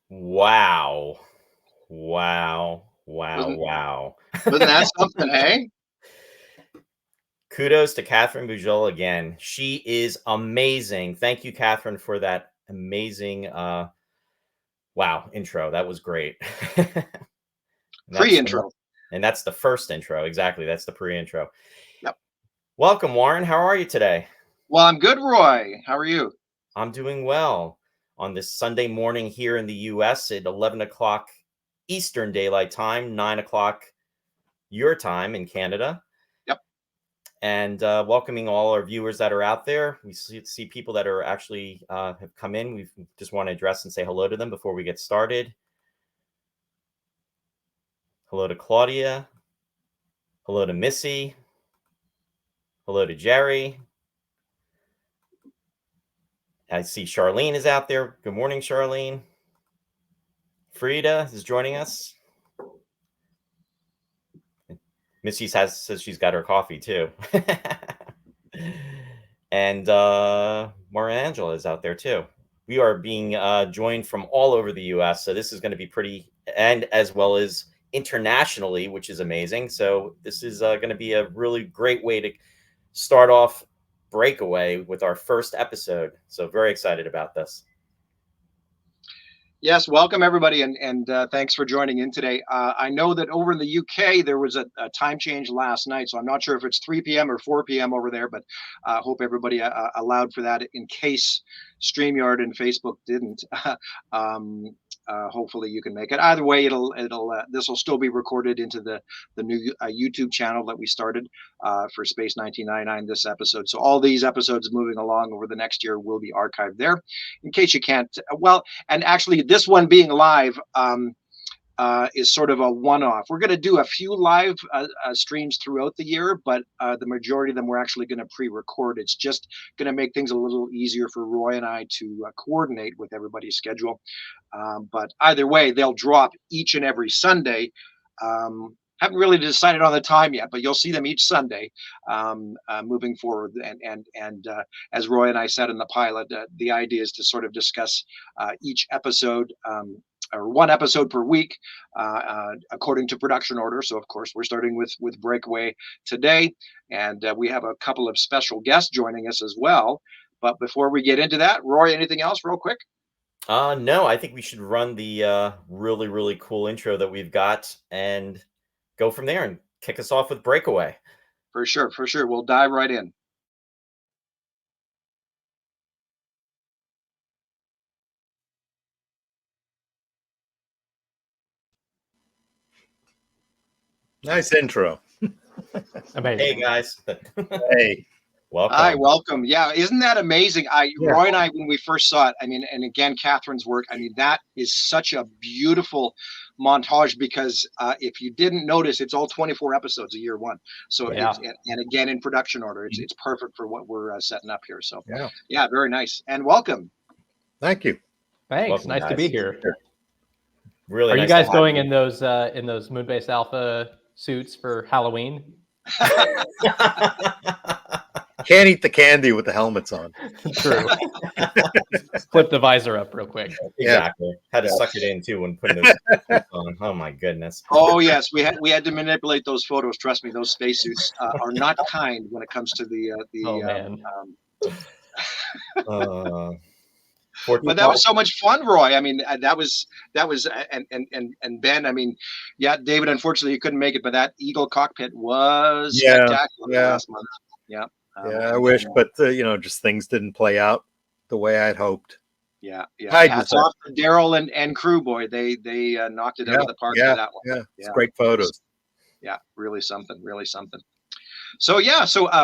Wow. Wow. Wow. Wasn't Wow. wasn't that something, hey? Kudos to Catherine Bujola again. She is amazing. Thank you, Catherine, for that amazing wow intro. That was great. And that's the Pre-intro. and that's the first intro. Exactly. That's the pre-intro. Yep. Welcome, Warren. How are you today? Well, I'm good, Roy. How are you? I'm doing well on this Sunday morning here in the US at 11 o'clock Eastern Daylight Time, 9 o'clock your time in Canada. Yep. And welcoming all our viewers that are out there. We see people that are actually have come in. We just want to address and say hello to them before we get started. Hello to Claudia. Hello to Missy. Hello to Jerry. I see Charlene is out there. Good morning, Charlene. Frida is joining us. Missy says she's got her coffee too. And Maria Angela is out there too. We are being joined from all over the US. So this is going to be pretty, and as well as internationally, which is amazing. So this is going to be a really great way to start off Breakaway with our first episode. So very excited about this. Yes, welcome everybody, and thanks for joining in today. I know that over in the UK there was a time change last night, so I'm not sure if it's 3 p.m. or 4 p.m. over there, but I hope everybody allowed for that in case StreamYard and Facebook didn't. Hopefully you can make it. Either way, this will still be recorded into the new YouTube channel that we started for Space 1999 this episode. So all these episodes moving along over the next year will be archived there in case you can't. Well, and actually this one being live is sort of a one-off. We're going to do a few live streams throughout the year, but the majority of them we're actually going to pre-record. It's just going to make things a little easier for Roy and I to coordinate with everybody's schedule. But either way, they'll drop each and every Sunday. Haven't really decided on the time yet, but you'll see them each Sunday moving forward. And as Roy and I said in the pilot, the idea is to sort of discuss each episode or one episode per week, according to production order. So, of course, we're starting with Breakaway today, and we have a couple of special guests joining us as well. But before we get into that, Roy, anything else real quick? No, I think we should run the really, really cool intro that we've got and go from there and kick us off with Breakaway. For sure. We'll dive right in. Nice intro. Hey, guys. Hey. Welcome. Hi, welcome. Yeah, isn't that amazing? Roy and I, when we first saw it, I mean, and again, Catherine's work, I mean, that is such a beautiful montage because if you didn't notice, it's all 24 episodes of year one. So, Yeah. and again, in production order, it's perfect for what we're setting up here. So, yeah, very nice. And welcome. Thank you. Thanks. Welcome, nice guys. to be here. Really Are nice you guys to have going you. in those Moonbase Alpha suits for Halloween? Can't eat the candy with the helmets on. True. Flip the visor up real quick. Exactly. Had to suck it in too when putting those on. Oh my goodness. Oh yes, we had to manipulate those photos. Trust me, those spacesuits are not kind when it comes to the. Oh man. But that was so much fun, Roy. I mean, that was and Ben. I mean, yeah, David. Unfortunately, you couldn't make it, but that Eagle cockpit was spectacular last month. Yeah. I wish, but just things didn't play out the way I'd hoped. Yeah. Hats off to Daryl and crew, boy. They knocked it out of the park for that one. Yeah, it's great photos. Yeah, really something. So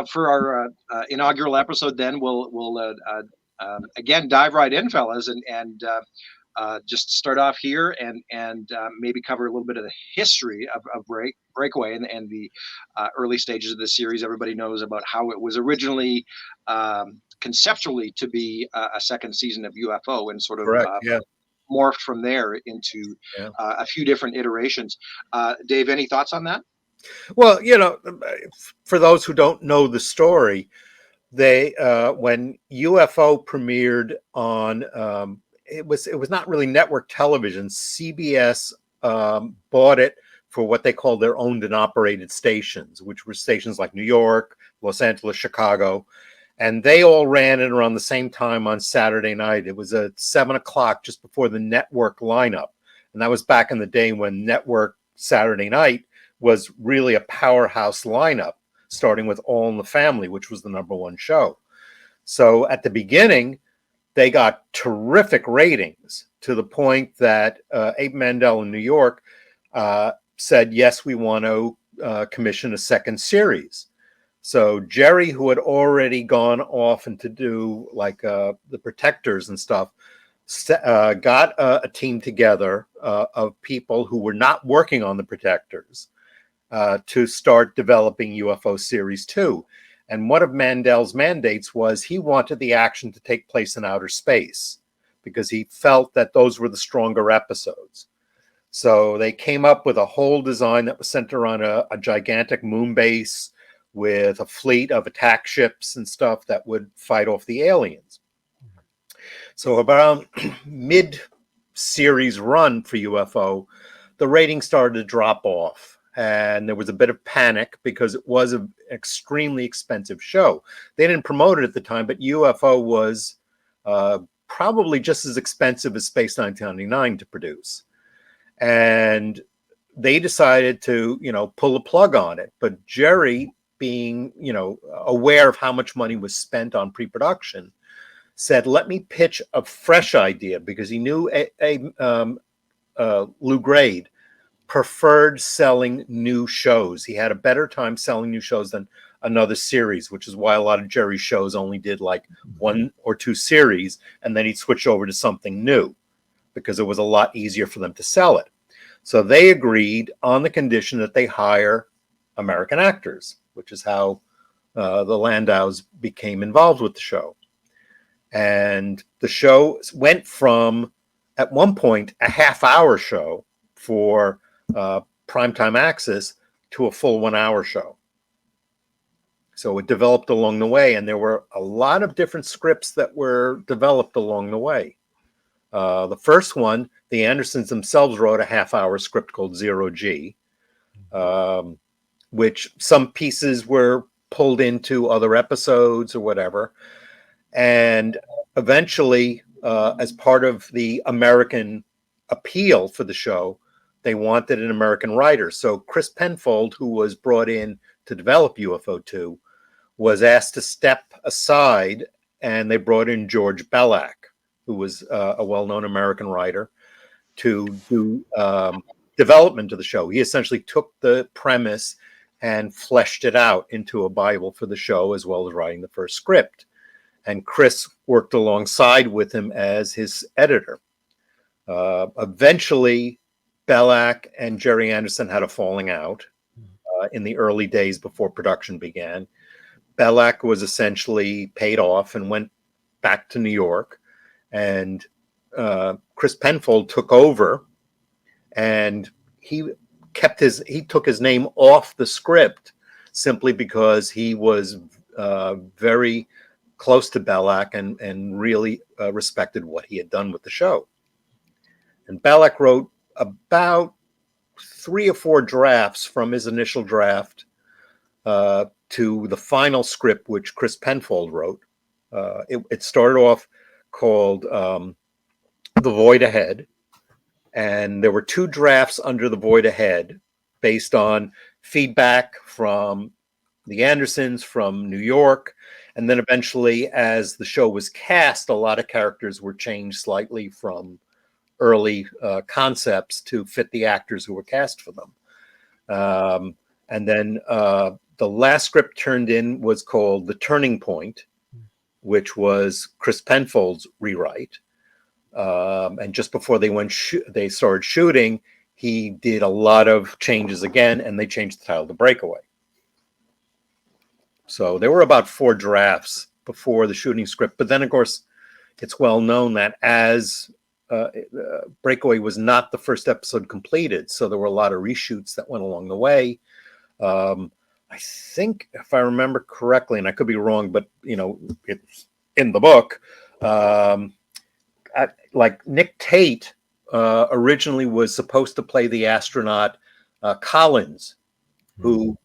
for our inaugural episode, then we'll again dive right in, fellas, and just start off here and maybe cover a little bit of the history of Breakaway and the early stages of the series. Everybody knows about how it was originally conceptually to be a second season of UFO, and sort of morphed from there into a few different iterations. Dave, any thoughts on that? Well, for those who don't know the story, they when UFO premiered on it was not really network television. CBS bought it for what they called their owned and operated stations, which were stations like New York, Los Angeles, Chicago, and they all ran it around the same time on Saturday night. It was at 7 o'clock, just before the network lineup, and that was back in the day when network Saturday night was really a powerhouse lineup, starting with All in the Family, which was the #1 show. So at the beginning, they got terrific ratings, to the point that Abe Mandel in New York said, yes, we want to commission a second series. So Jerry, who had already gone off and to do like the Protectors and stuff, got a team together of people who were not working on the Protectors to start developing UFO Series 2. And one of Mandel's mandates was he wanted the action to take place in outer space, because he felt that those were the stronger episodes. So they came up with a whole design that was centered on a gigantic moon base with a fleet of attack ships and stuff that would fight off the aliens. So about mid-series run for UFO, the ratings started to drop off. And there was a bit of panic because it was an extremely expensive show. They didn't promote it at the time, but UFO was probably just as expensive as Space 1999 to produce. And they decided to, pull the plug on it. But Jerry, being, aware of how much money was spent on pre-production, said, let me pitch a fresh idea, because he knew Lou Grade preferred selling new shows. He had a better time selling new shows than another series, which is why a lot of Jerry's shows only did like 1 or 2 series, and then he'd switch over to something new, because it was a lot easier for them to sell it. So they agreed on the condition that they hire American actors, which is how the Landaus became involved with the show. And the show went from, at one point, a half-hour show for primetime access to a full 1-hour show. So it developed along the way, and there were a lot of different scripts that were developed along the way. The first one, the Andersons themselves wrote a half-hour script called Zero G, which some pieces were pulled into other episodes or whatever. And eventually, as part of the American appeal for the show, they wanted an American writer. So Chris Penfold, who was brought in to develop UFO 2, was asked to step aside, and they brought in George Bellac, who was a well-known American writer, to do development of the show. He essentially took the premise and fleshed it out into a Bible for the show, as well as writing the first script. And Chris worked alongside with him as his editor. Eventually, Bellac and Jerry Anderson had a falling out in the early days before production began. Bellac was essentially paid off and went back to New York, and Chris Penfold took over, and he took his name off the script simply because he was very close to Bellac and really respected what he had done with the show. And Bellac wrote about 3 or 4 drafts from his initial draft to the final script, which Chris Penfold wrote. It started off called The Void Ahead, and there were 2 drafts under The Void Ahead based on feedback from the Andersons, from New York, and then eventually, as the show was cast, a lot of characters were changed slightly from early concepts to fit the actors who were cast for them. And then the last script turned in was called The Turning Point, which was Chris Penfold's rewrite. And just before they started shooting, he did a lot of changes again, and they changed the title to Breakaway. So there were about 4 drafts before the shooting script. But then, of course, it's well known that as Breakaway was not the first episode completed, so there were a lot of reshoots that went along the way. I think, if I remember correctly, and I could be wrong, but it's in the book, like Nick Tate originally was supposed to play the astronaut Collins, who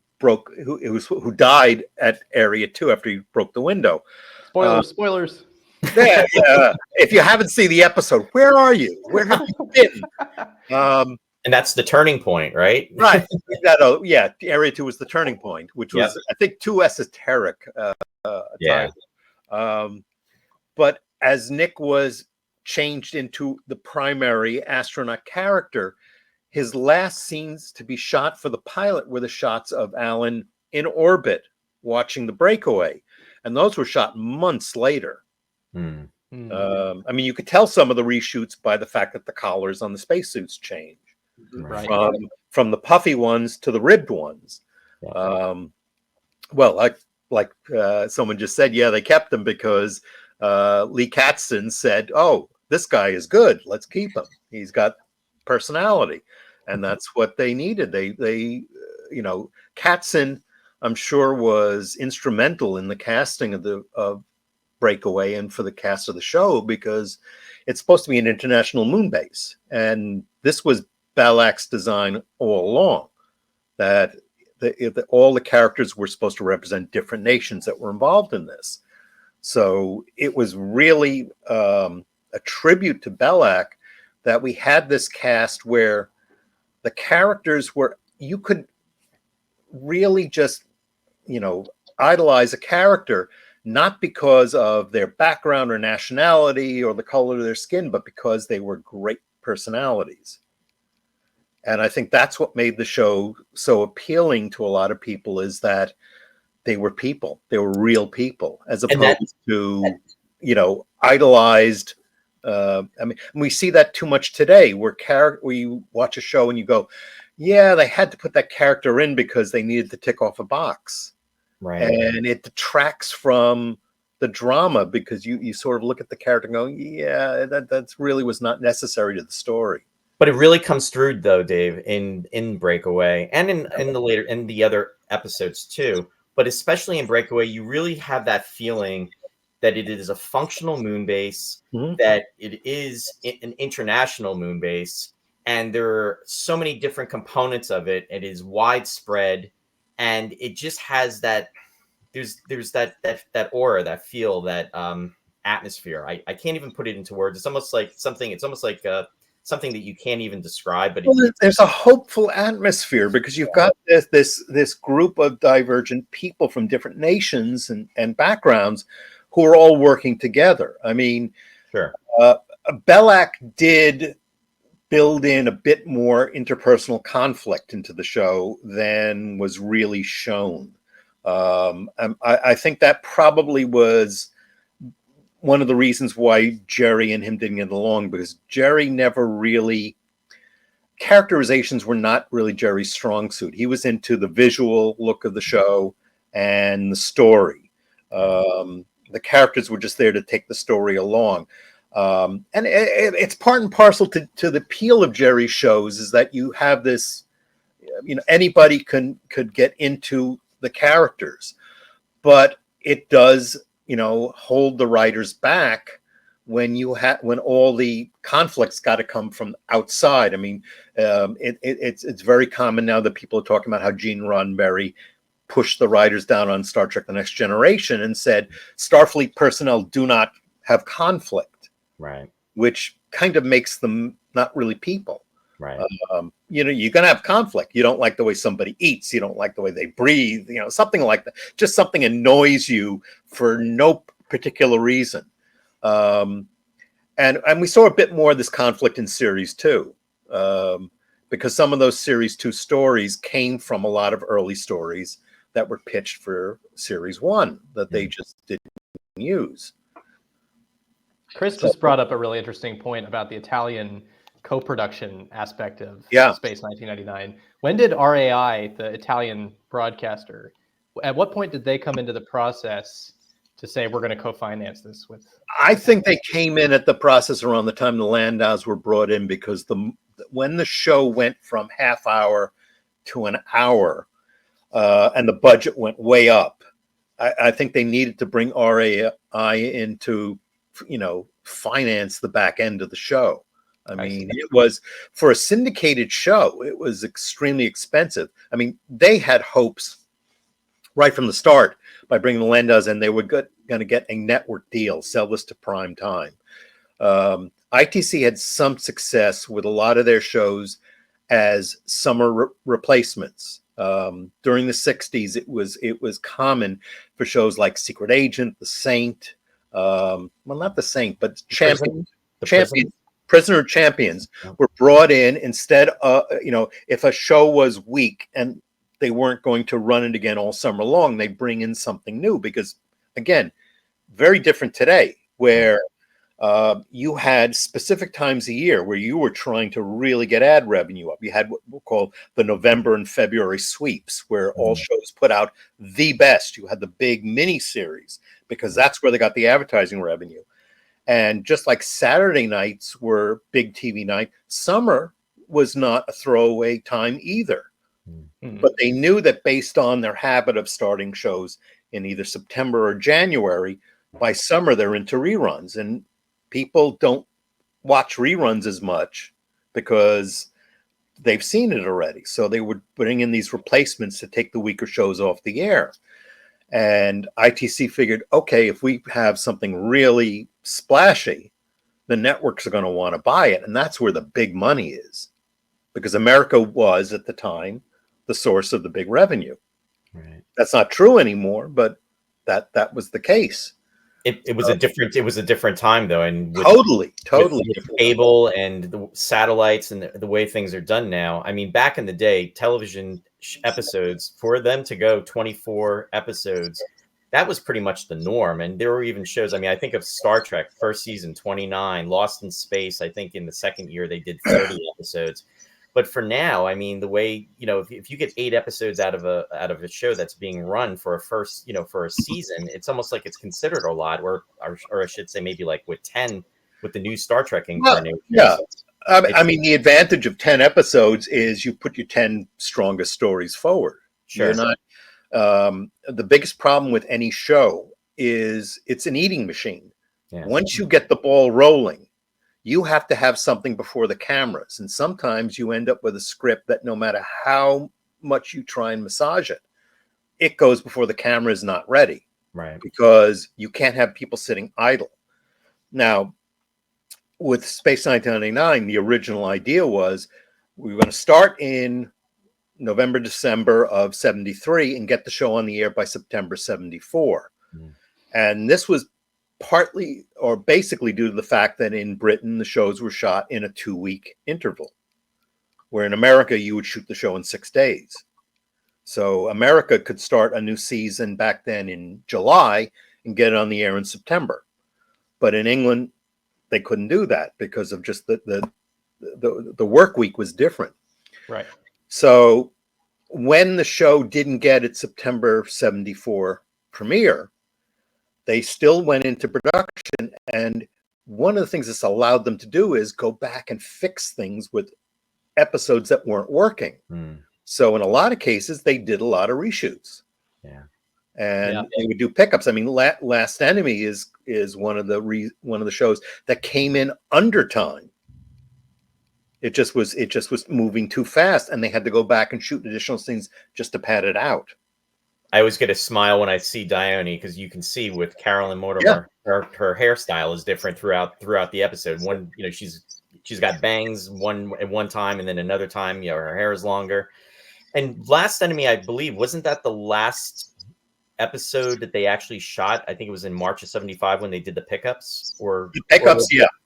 died at Area 2 after he broke the window. Spoilers. Yeah. If you haven't seen the episode, where are you? Where have you been? And that's the turning point, right? Right. Yeah. Area 2 was the turning point, which was, I think, too esoteric. Yeah. But as Nick was changed into the primary astronaut character, his last scenes to be shot for the pilot were the shots of Alan in orbit watching the Breakaway. And those were shot months later. I mean, you could tell some of the reshoots by the fact that the collars on the spacesuits change. Right. From the puffy ones to the ribbed ones. Well, like someone just said, yeah, they kept them because Lee Katzin said, "Oh, this guy is good. Let's keep him. He's got personality," and that's what they needed. They Katzin, I'm sure, was instrumental in the casting of Breakaway and for the cast of the show, because it's supposed to be an international moon base, and this was Balak's design all along, that all the characters were supposed to represent different nations that were involved in this. So it was really a tribute to Balak that we had this cast where the characters were, you could really just, idolize a character, not because of their background or nationality or the color of their skin, but because they were great personalities. And I think that's what made the show so appealing to a lot of people, is that they were people. They were real people, as opposed to, idolized. I mean, we see that too much today, where we watch a show and you go, yeah, they had to put that character in because they needed to tick off a box. Right. And it detracts from the drama, because you sort of look at the character and go, yeah, that really was not necessary to the story. But it really comes through, though, Dave, in Breakaway and in the other episodes too. But especially in Breakaway, you really have that feeling that it is a functional moon base, that it is an international moon base, and there are so many different components of it. It is widespread, and it just has that. There's that aura, that feel, that atmosphere. I can't even put it into words. It's almost like something. It's almost like something that you can't even describe. But there's a hopeful atmosphere, because you've got this group of divergent people from different nations and backgrounds who are all working together. I mean, sure. Belak did build in a bit more interpersonal conflict into the show than was really shown. I think that probably was one of the reasons why Jerry and him didn't get along, because Jerry never really, characterizations were not really Jerry's strong suit. He was into the visual look of the show and the story. The characters were just there to take the story along. And it's part and parcel to the appeal of Jerry's shows, is that you have this, anybody could get into the characters, but it does, hold the writers back when all the conflicts got to come from outside. I mean, it's very common now that people are talking about how Gene Roddenberry pushed the writers down on Star Trek: The Next Generation and said Starfleet personnel do not have conflict, right? Which kind of makes them not really people. Right. You're going to have conflict. You don't like the way somebody eats. You don't like the way they breathe, something like that. Just something annoys you for no particular reason. And we saw a bit more of this conflict in series 2, because some of those series 2 stories came from a lot of early stories that were pitched for series 1 that they just didn't use. Chris just brought up a really interesting point about the Italian co-production aspect of Space 1999. When did RAI, the Italian broadcaster, at what point did they come into the process to say we're going to co-finance this with? I think they came in at the process around the time the Landaus were brought in, because when the show went from half hour to an hour, and the budget went way up, I think they needed to bring RAI in to, finance the back end of the show. I mean, it was, for a syndicated show, it was extremely expensive. I mean, they had hopes right from the start by bringing the Landas in, they were going to get a network deal, sell this to prime time. ITC had some success with a lot of their shows as summer replacements. During the 60s, it was common for shows like Secret Agent, The Saint, well, not The Saint, but Prisoner Champions were brought in instead of, if a show was weak and they weren't going to run it again all summer long, they bring in something new because, again, very different today, where you had specific times a year where you were trying to really get ad revenue up. You had what we'll call the November and February sweeps, where all shows put out the best. You had the big mini series because that's where they got the advertising revenue. And just like Saturday nights were big TV night, summer was not a throwaway time either. Mm-hmm. But they knew that based on their habit of starting shows in either September or January, by summer they're into reruns. And people don't watch reruns as much because they've seen it already. So they would bring in these replacements to take the weaker shows off the air. And ITC figured, okay, if we have something really splashy, the networks are going to want to buy it. And that's where the big money is, because America was at the time the source of the big revenue. Right. That's not true anymore, but that was the case. It was a different time though, and totally with cable and the satellites and the way things are done now. I mean, back in the day, television episodes, for them to go 24 episodes, that was pretty much the norm. And there were even shows. I mean, I think of Star Trek, first season 29, Lost in Space. I think in the second year they did 30 episodes. But for now, I mean, the way, if you get 8 episodes out of a show that's being run for a season, it's almost like it's considered a lot, or I should say maybe like with 10 with the new Star Trek incarnation. Yeah. I mean, the advantage of 10 episodes is you put your 10 strongest stories forward. Sure. You're not, the biggest problem with any show is it's an eating machine. Yeah. Once you get the ball rolling, you have to have something before the cameras. And sometimes you end up with a script that no matter how much you try and massage it, it goes before the camera is not ready. Right. Because you can't have people sitting idle. Now, with Space 1999, the original idea was we were going to start in November, December of 73 and get the show on the air by September 74. Mm. And this was partly or basically due to the fact that in Britain, the shows were shot in a 2-week interval, where in America, you would shoot the show in 6 days. So America could start a new season back then in July and get it on the air in September. But in England, they couldn't do that because of just the work week was different. Right. So when the show didn't get its September 74 premiere, they still went into production. And one of the things this allowed them to do is go back and fix things with episodes that weren't working. Mm. So in a lot of cases, they did a lot of reshoots. Yeah. And they would do pickups. I mean, Last Enemy is one of the shows that came in under time. It just was moving too fast, and they had to go back and shoot additional scenes just to pad it out. I always get a smile when I see Dione, because you can see with Carolyn Mortimer, her hairstyle is different throughout the episode. One, she's got bangs at one time, and then another time, her hair is longer. And Last Enemy, I believe, wasn't that the last episode that they actually shot? I think it was in March of 75 when they did the pickups.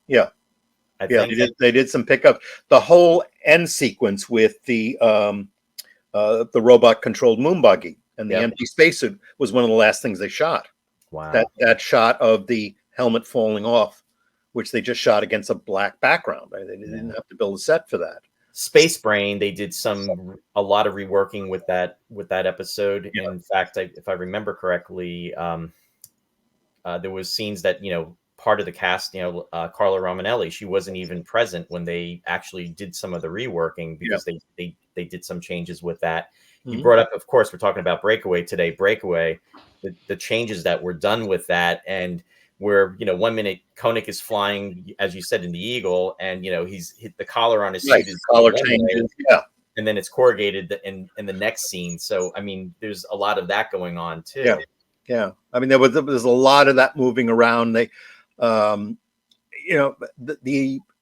Yeah. They did some pickups. The whole end sequence with the robot controlled moon buggy and the empty spacesuit was one of the last things they shot. Wow. That shot of the helmet falling off, which they just shot against a black background. They didn't have to build a set for that. Space Brain, they did a lot of reworking with that episode. Yeah. In fact, if I remember correctly, there was scenes that part of the cast, Carla Romanelli, she wasn't even present when they actually did some of the reworking because they did some changes with that. Mm-hmm. You brought up, of course, we're talking about Breakaway today. Breakaway, the changes that were done with that, and where, 1 minute Koenig is flying, as you said, in the Eagle, and, he's hit the collar on his Right, suit is collar one way, changes. Yeah. and then it's corrugated in the next scene. So, I mean, there's a lot of that going on too. Yeah. Yeah. I mean, there was a lot of that moving around. They, the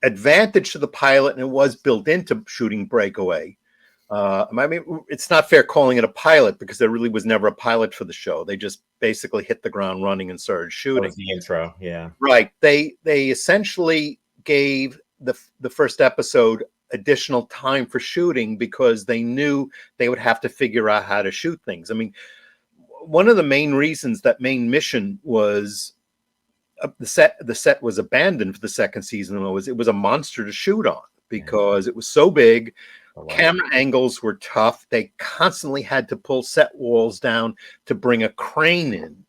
advantage to the pilot, and it was built into shooting Breakaway. I mean, it's not fair calling it a pilot because there really was never a pilot for the show. They just basically hit the ground running and started shooting. That was the intro, yeah. Right. They essentially gave the first episode additional time for shooting because they knew they would have to figure out how to shoot things. I mean, one of the main reasons that main mission was the set was abandoned for the second season was it was a monster to shoot on because it was so big. Camera angles were tough. They constantly had to pull set walls down to bring a crane in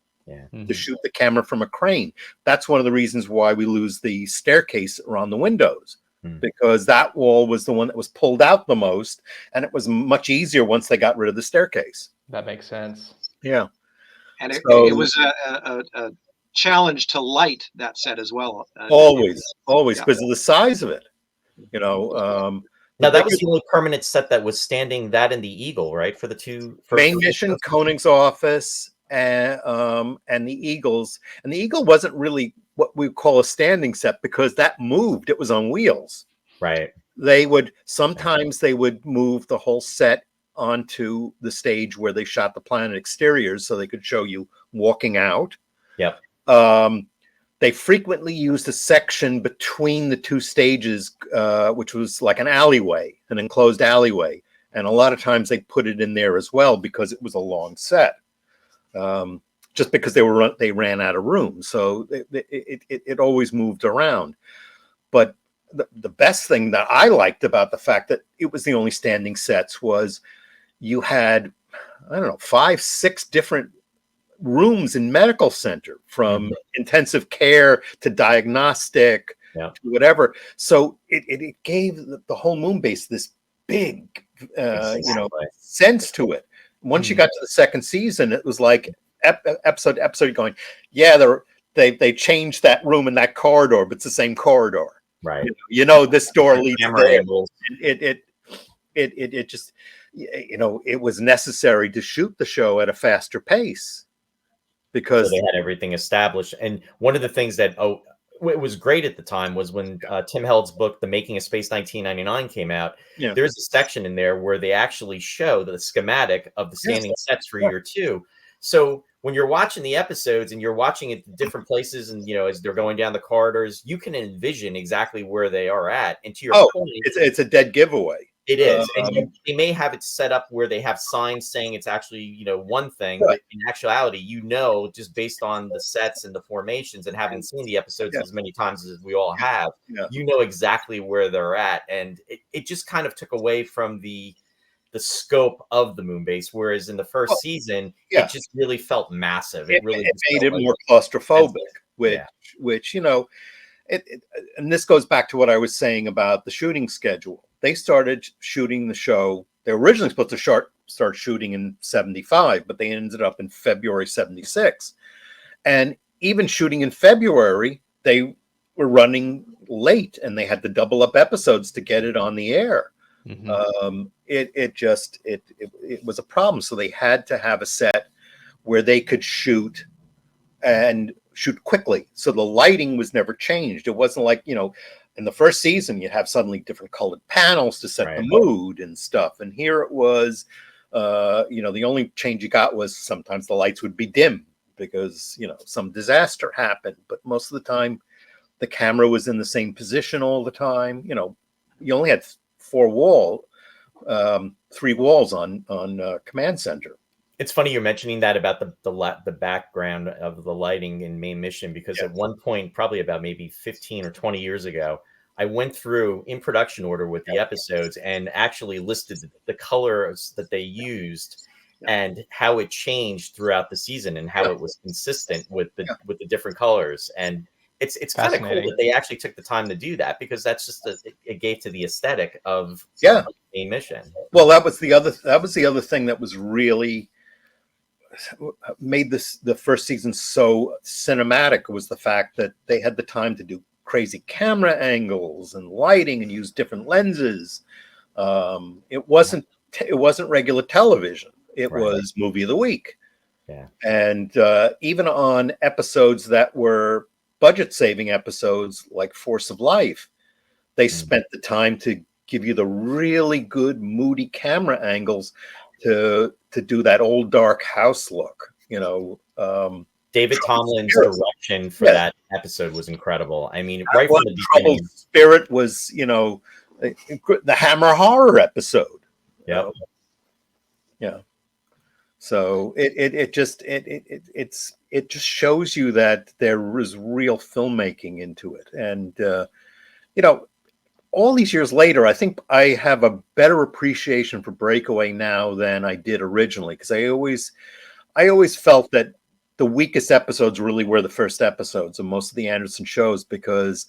to shoot the camera from a crane. That's one of the reasons why we lose the staircase around the windows, because that wall was the one that was pulled out the most, and it was much easier once they got rid of the staircase. That makes sense. Yeah. And it was a challenge to light that set as well. Always because of the size of it. Now that was the only permanent set that was standing, that and the Eagle, right? For the two main mission, Koenig's office, and the Eagles. And the Eagle wasn't really what we call a standing set because that moved. It was on wheels. Right. Sometimes they would move the whole set onto the stage where they shot the planet exteriors so they could show you walking out. Yep. They frequently used a section between the two stages, which was like an alleyway, an enclosed alleyway. And a lot of times they put it in there as well because it was a long set, just because they ran out of room. So it always moved around. But the best thing that I liked about the fact that it was the only standing sets was you had, 5, 6 different rooms in medical center, from intensive care to diagnostic to whatever. So it gave the whole moon base this big sense to it. Once you got to the second season, it was like episode going, they changed that room in that corridor, but it's the same corridor, right? This door leads there. It just, it was necessary to shoot the show at a faster pace because they had everything established. And one of the things that it was great at the time was when Tim Held's book, The Making of Space 1999, came out. Yeah. There's a section in there where they actually show the schematic of the standing sets for year 2. So when you're watching the episodes and you're watching it at different places, and as they're going down the corridors, you can envision exactly where they are at. And to your point, it's a dead giveaway. It is, and they may have it set up where they have signs saying it's actually one thing, but in actuality, just based on the sets and the formations, and having seen the episodes as many times as we all have, exactly where they're at, and it just kind of took away from the scope of the moon base. Whereas in the first season, it just really felt massive. It really made it more claustrophobic, which and this goes back to what I was saying about the shooting schedule. They started shooting the show. They were originally supposed to start shooting in 75, but they ended up in February 76. And even shooting in February, they were running late, and they had to double up episodes to get it on the air. It was a problem. So they had to have a set where they could shoot and shoot quickly. So the lighting was never changed. It wasn't like, in the first season, you'd have suddenly different colored panels to set the mood and stuff. And here it was, the only change you got was sometimes the lights would be dim because, some disaster happened. But most of the time, the camera was in the same position all the time. You only had 3 walls on command center. It's funny you're mentioning that about the background of the lighting in Main Mission, because at one point, probably about maybe 15 or 20 years ago, I went through in production order with the episodes and actually listed the colors that they used and how it changed throughout the season and how it was consistent with the different colors. And it's kind of cool that they actually took the time to do that, because that's just it gave to the aesthetic of Main Mission. Well, that was the other thing that was really made the first season so cinematic was the fact that they had the time to do crazy camera angles and lighting and use different lenses. It wasn't regular television. It was movie of the week. Yeah. And even on episodes that were budget saving episodes like Force of Life, they spent the time to give you the really good moody camera angles to do that old dark house look, David Tomlin's direction for that episode was incredible. I mean, right from the beginning. Troubled Spirit was, the Hammer horror episode. Yeah. Yeah. So it just shows you that there is real filmmaking into it. And, all these years later, I think I have a better appreciation for Breakaway now than I did originally, because I always felt that the weakest episodes really were the first episodes of most of the Anderson shows, because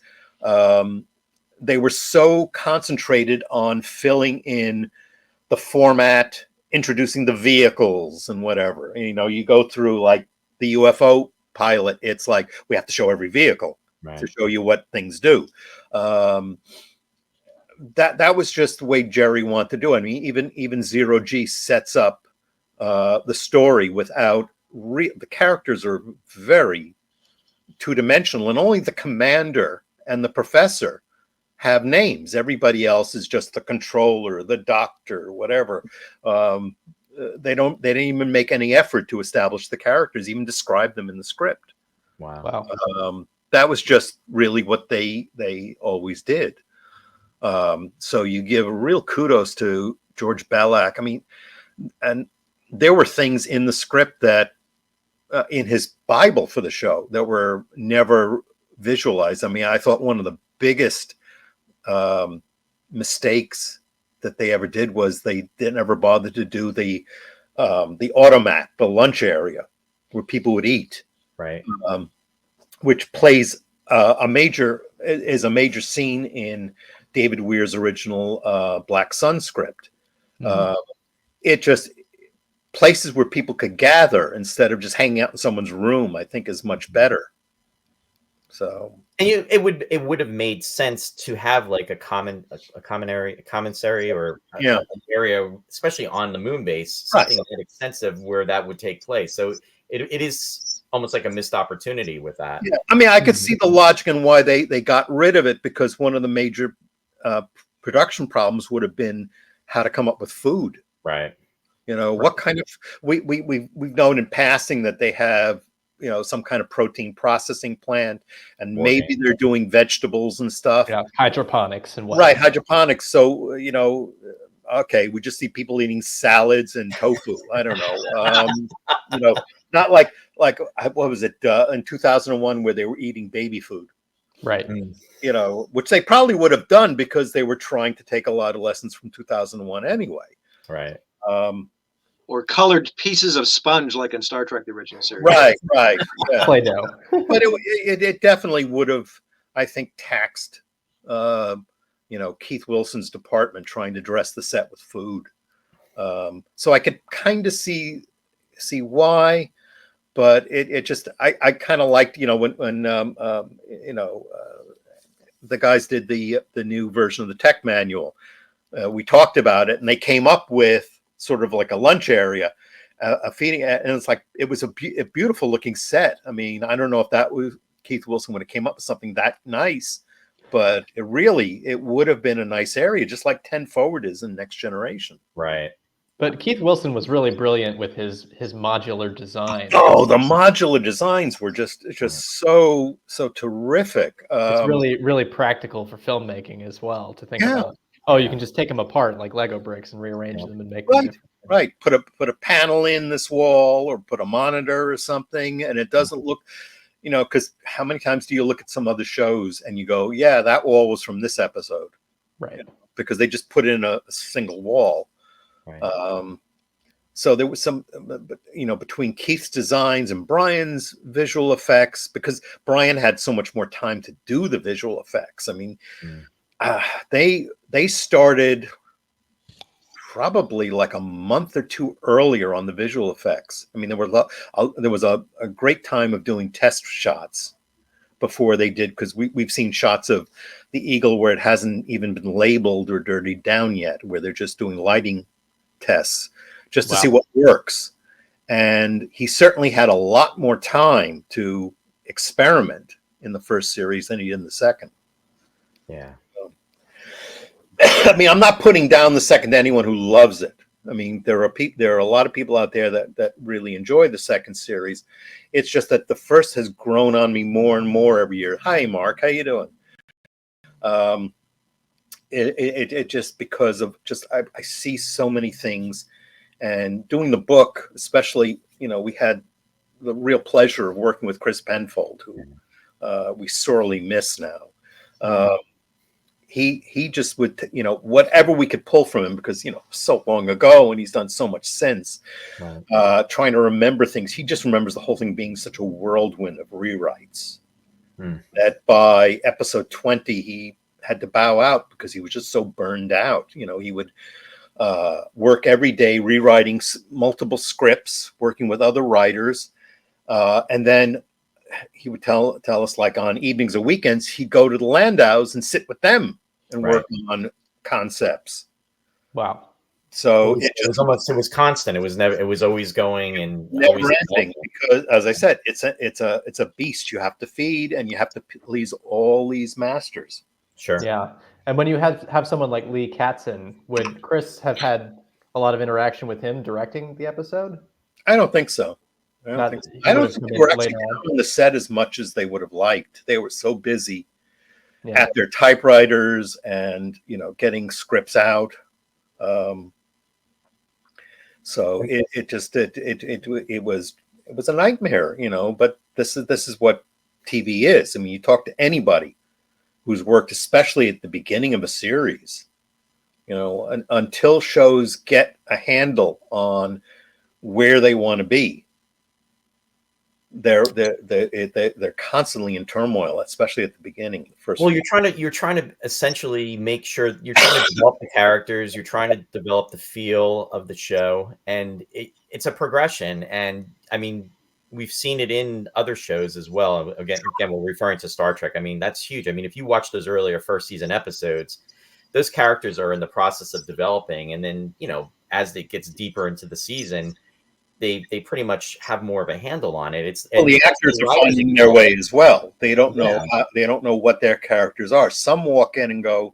they were so concentrated on filling in the format, introducing the vehicles and whatever. You go through like the UFO pilot, it's like we have to show every vehicle to show you what things do. That was just the way Jerry wanted to do it. I mean, even Zero G sets up the story without the characters are very two-dimensional, and only the commander and the professor have names. Everybody else is just the controller, the doctor, whatever. They didn't even make any effort to establish the characters, even describe them in the script. Wow. That was just really what they always did. So you give a real kudos to George Belak. I mean, and there were things in the script that in his Bible for the show that were never visualized. I mean, I thought one of the biggest mistakes that they ever did was they didn't ever bother to do the automat, the lunch area where people would eat, right? Which plays a major scene in David Weir's original Black Sun script. It just places where people could gather instead of just hanging out in someone's room, I think is much better. So, and it would have made sense to have like a commissary or an area, especially on the moon base, something that extensive where that would take place. So it is almost like a missed opportunity with that. Yeah, I mean, I could see the logic and why they got rid of it, because one of the major production problems would have been how to come up with food. Right. What kind of we've known in passing that they have some kind of protein processing plant, and maybe they're doing vegetables and stuff. Yeah, hydroponics and whatnot. Right, hydroponics. So okay, we just see people eating salads and tofu. I don't know. Not like what was it in 2001 where they were eating baby food. Right. Which they probably would have done because they were trying to take a lot of lessons from 2001 anyway. Right. Or colored pieces of sponge, like in Star Trek: The Original Series. Right. Yeah. Play-Doh. But it definitely would have, I think, taxed, Keith Wilson's department trying to dress the set with food. So I could kind of see why, but it just I kind of liked when the guys did the new version of the tech manual. We talked about it, and they came up with sort of like a lunch area, a feeding, and it's like it was a beautiful looking set. I mean, I don't know if that was Keith Wilson would have came up with something that nice, but it would have been a nice area, just like 10 Forward is in Next Generation. Right. But Keith Wilson was really brilliant with his modular design. Oh, the modular designs were just so terrific. It's really practical for filmmaking as well to think about. Oh, you can just take them apart like Lego bricks and rearrange them and make them different. Right. Put a panel in this wall or put a monitor or something, and it doesn't look, because how many times do you look at some other shows and you go, yeah, that wall was from this episode. Right. Because they just put in a single wall. Right. So there was some, between Keith's designs and Brian's visual effects, because Brian had so much more time to do the visual effects. I mean, they started probably like a month or two earlier on the visual effects. I mean, there was a great time of doing test shots before they did, because we've seen shots of the Eagle where it hasn't even been labeled or dirtied down yet, where they're just doing lighting tests just to see what works. And he certainly had a lot more time to experiment in the first series than he did in the second. Yeah. I mean, I'm not putting down the second to anyone who loves it. I mean, there are a lot of people out there that really enjoy the second series. It's just that the first has grown on me more and more every year. Hi, Mark. How you doing? It just because of just I see so many things, and doing the book, especially, we had the real pleasure of working with Chris Penfold, who we sorely miss now. He just would, whatever we could pull from him, because, so long ago, and he's done so much since, trying to remember things. He just remembers the whole thing being such a whirlwind of rewrites that by episode 20, he had to bow out because he was just so burned out. He would work every day rewriting multiple scripts, working with other writers. And then he would tell us, like, on evenings or weekends, he'd go to the Landaus and sit with them and work on concepts. Wow. So it was constant. It was always going and never ending, because, as I said, it's a beast you have to feed, and you have to please all these masters. Sure. Yeah. And when you have someone like Lee Katzin, would Chris have had a lot of interaction with him directing the episode? I don't think so. I don't think they were actually on the set as much as they would have liked. They were so busy at their typewriters and, getting scripts out. So it was a nightmare, but this is what TV is. I mean, you talk to anybody who's worked, especially at the beginning of a series, until shows get a handle on where they want to be, they're constantly in turmoil, especially at the beginning. You're trying to essentially make sure you're trying to develop the characters, you're trying to develop the feel of the show, and it's a progression. And I mean, we've seen it in other shows as well. Again, we're referring to Star Trek. I mean, that's huge. I mean, if you watch those earlier first season episodes, those characters are in the process of developing, and then as it gets deeper into the season, they pretty much have more of a handle on it. The actors are finding their way as well. They don't know they don't know what their characters are. Some walk in and go,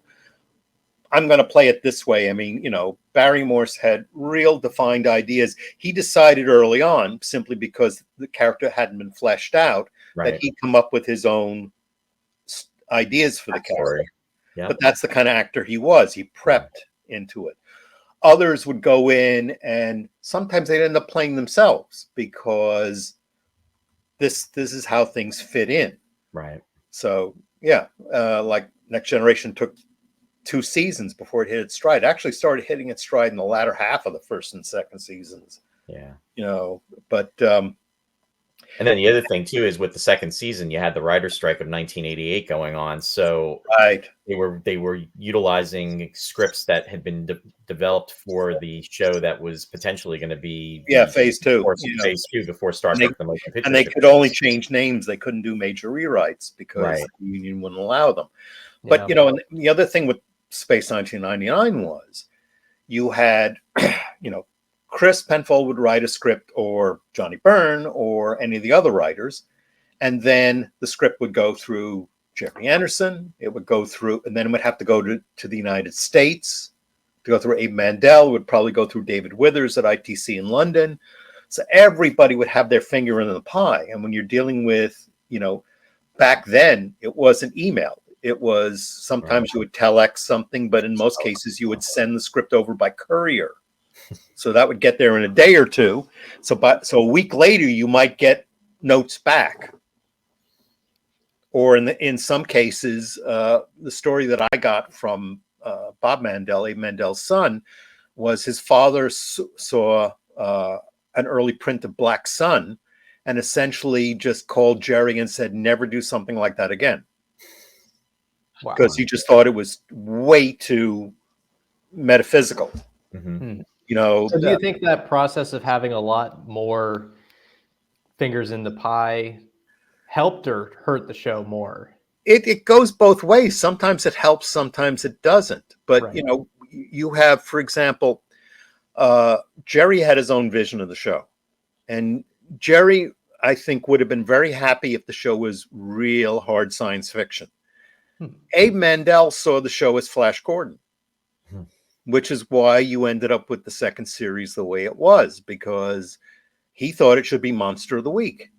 I'm going to play it this way. I mean, Barry Morse had real defined ideas. He decided early on, simply because the character hadn't been fleshed out, that he'd come up with his own ideas for the character. But that's the kind of actor he was. He prepped into it. Others would go in, and sometimes they'd end up playing themselves, because this is how things fit in. Right. So, like Next Generation took 2 seasons before it hit its stride. It actually started hitting its stride in the latter half of the first and second seasons. Yeah. But and then the other thing too is, with the second season, you had the writer's strike of 1988 going on. So they were utilizing scripts that had been developed for the show that was potentially going to be phase 2. Phase 2 before Star Trek the Motion Picture. And they could only change names. They couldn't do major rewrites because the union wouldn't allow them. But and the other thing with Space 1999 was, you had Chris Penfold would write a script, or Johnny Byrne, or any of the other writers, and then the script would go through Jerry Anderson. It would go through, and then it would have to go to the United States to go through Abe Mandel. It would probably go through David Withers at ITC in London. So everybody would have their finger in the pie. And when you're dealing with, back then, it wasn't email. It was sometimes you would telex something, but in most cases you would send the script over by courier. So that would get there in a day or two. So a week later, you might get notes back. Or in some cases, the story that I got from Bob Mandel, Abe Mandel's son, was his father saw an early print of Black Sun, and essentially just called Jerry and said, never do something like that again. Because he just thought it was way too metaphysical. Mm-hmm. You know, so do you think that process of having a lot more fingers in the pie helped or hurt the show more? it goes both ways. Sometimes it helps, sometimes it doesn't. But Right. you know, you have, for example, Jerry had his own vision of the show, and Jerry, I think, would have been very happy if the show was real hard science fiction. Abe Mandel saw the show as Flash Gordon, which is why you ended up with the second series the way it was, because he thought it should be Monster of the Week.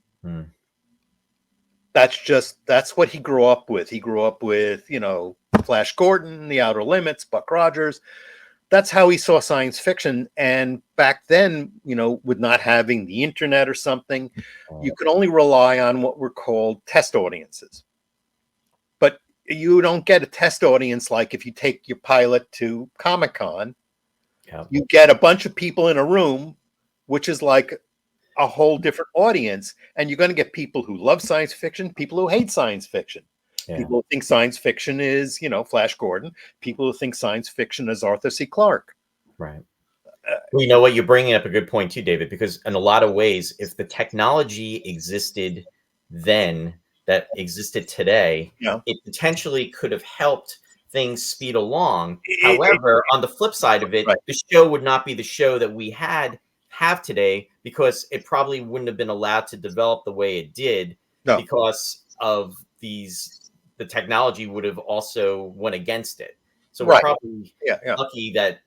That's what he grew up with. He grew up with, you know, Flash Gordon, The Outer Limits, Buck Rogers. That's how he saw science fiction. And back then, you know, with not having the internet or something, you could only rely on what were called test audiences. But you don't get a test audience like if you take your pilot to Comic-Con. You get a bunch of people in a room, which is like a whole different audience, and you're going to get people who love science fiction, people who hate science fiction, people who think science fiction is, you know, Flash Gordon, people who think science fiction is Arthur C. Clarke. Right. Well, you know what, you're bringing up a good point too, David, because in a lot of ways, if the technology existed then that existed today, it potentially could have helped things speed along. However, on the flip side of it, the show would not be the show that we have today, because it probably wouldn't have been allowed to develop the way it did, because of the technology would have also went against it. So we're probably lucky that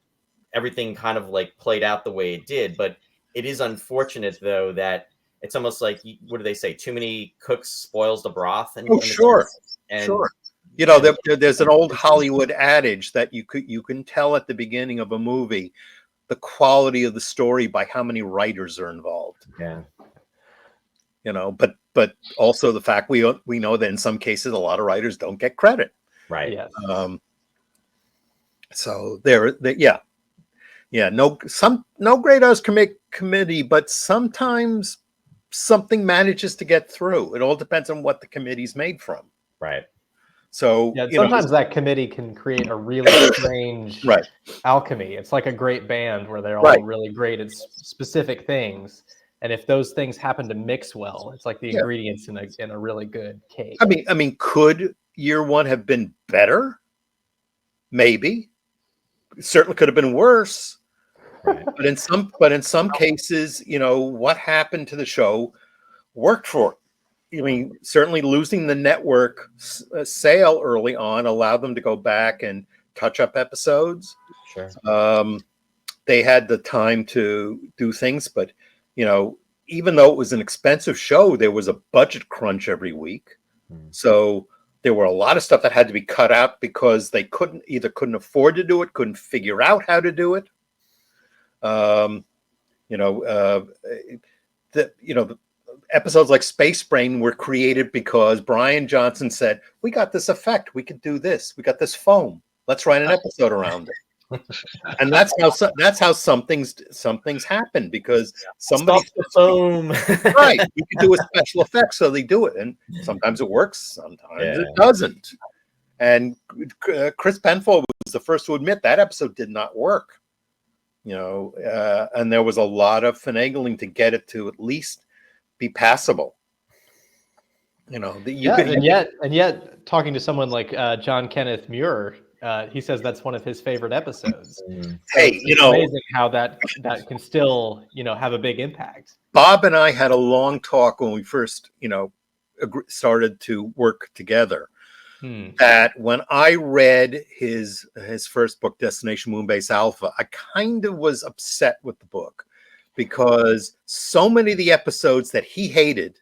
everything kind of like played out the way it did. But it is unfortunate, though, that it's almost like, what do they say? Too many cooks spoils the broth. And sure. You know, there's an old Hollywood adage that you can tell at the beginning of a movie the quality of the story by how many writers are involved. You know, but also the fact we know that in some cases a lot of writers don't get credit. Right. So no great house committee, but sometimes something manages to get through. It all depends on what the committee's made from. Right. So sometimes that committee can create a really strange alchemy. It's like a great band where they're all really great at specific things, and if those things happen to mix well, it's like the ingredients in a really good cake. I mean, could year one have been better? Maybe. It certainly could have been worse. Right. But in some cases, you know, what happened to the show worked for it. I mean, certainly losing the network sale early on allowed them to go back and touch up episodes. Sure. They had the time to do things, but, you know, even though it was an expensive show, there was a budget crunch every week. So there were a lot of stuff that had to be cut out because they couldn't afford to do it, couldn't figure out how to do it. Episodes like Space Brain were created because Brian Johnson said, "We got this effect. We could do this. We got this foam. Let's write an episode around it." And that's how some things happen, because somebody the foam. Right. You can do a special effect, so they do it, and sometimes it works, sometimes it doesn't. And Chris Penfold was the first to admit that episode did not work. You know, and there was a lot of finagling to get it to at least be passable. You know, and yet talking to someone like John Kenneth Muir, he says that's one of his favorite episodes. Hey, it's amazing how that can still, you know, have a big impact. Bob and I had a long talk when we first, you know, started to work together. That when I read his first book, Destination Moonbase Alpha, I kind of was upset with the book, because so many of the episodes that he hated,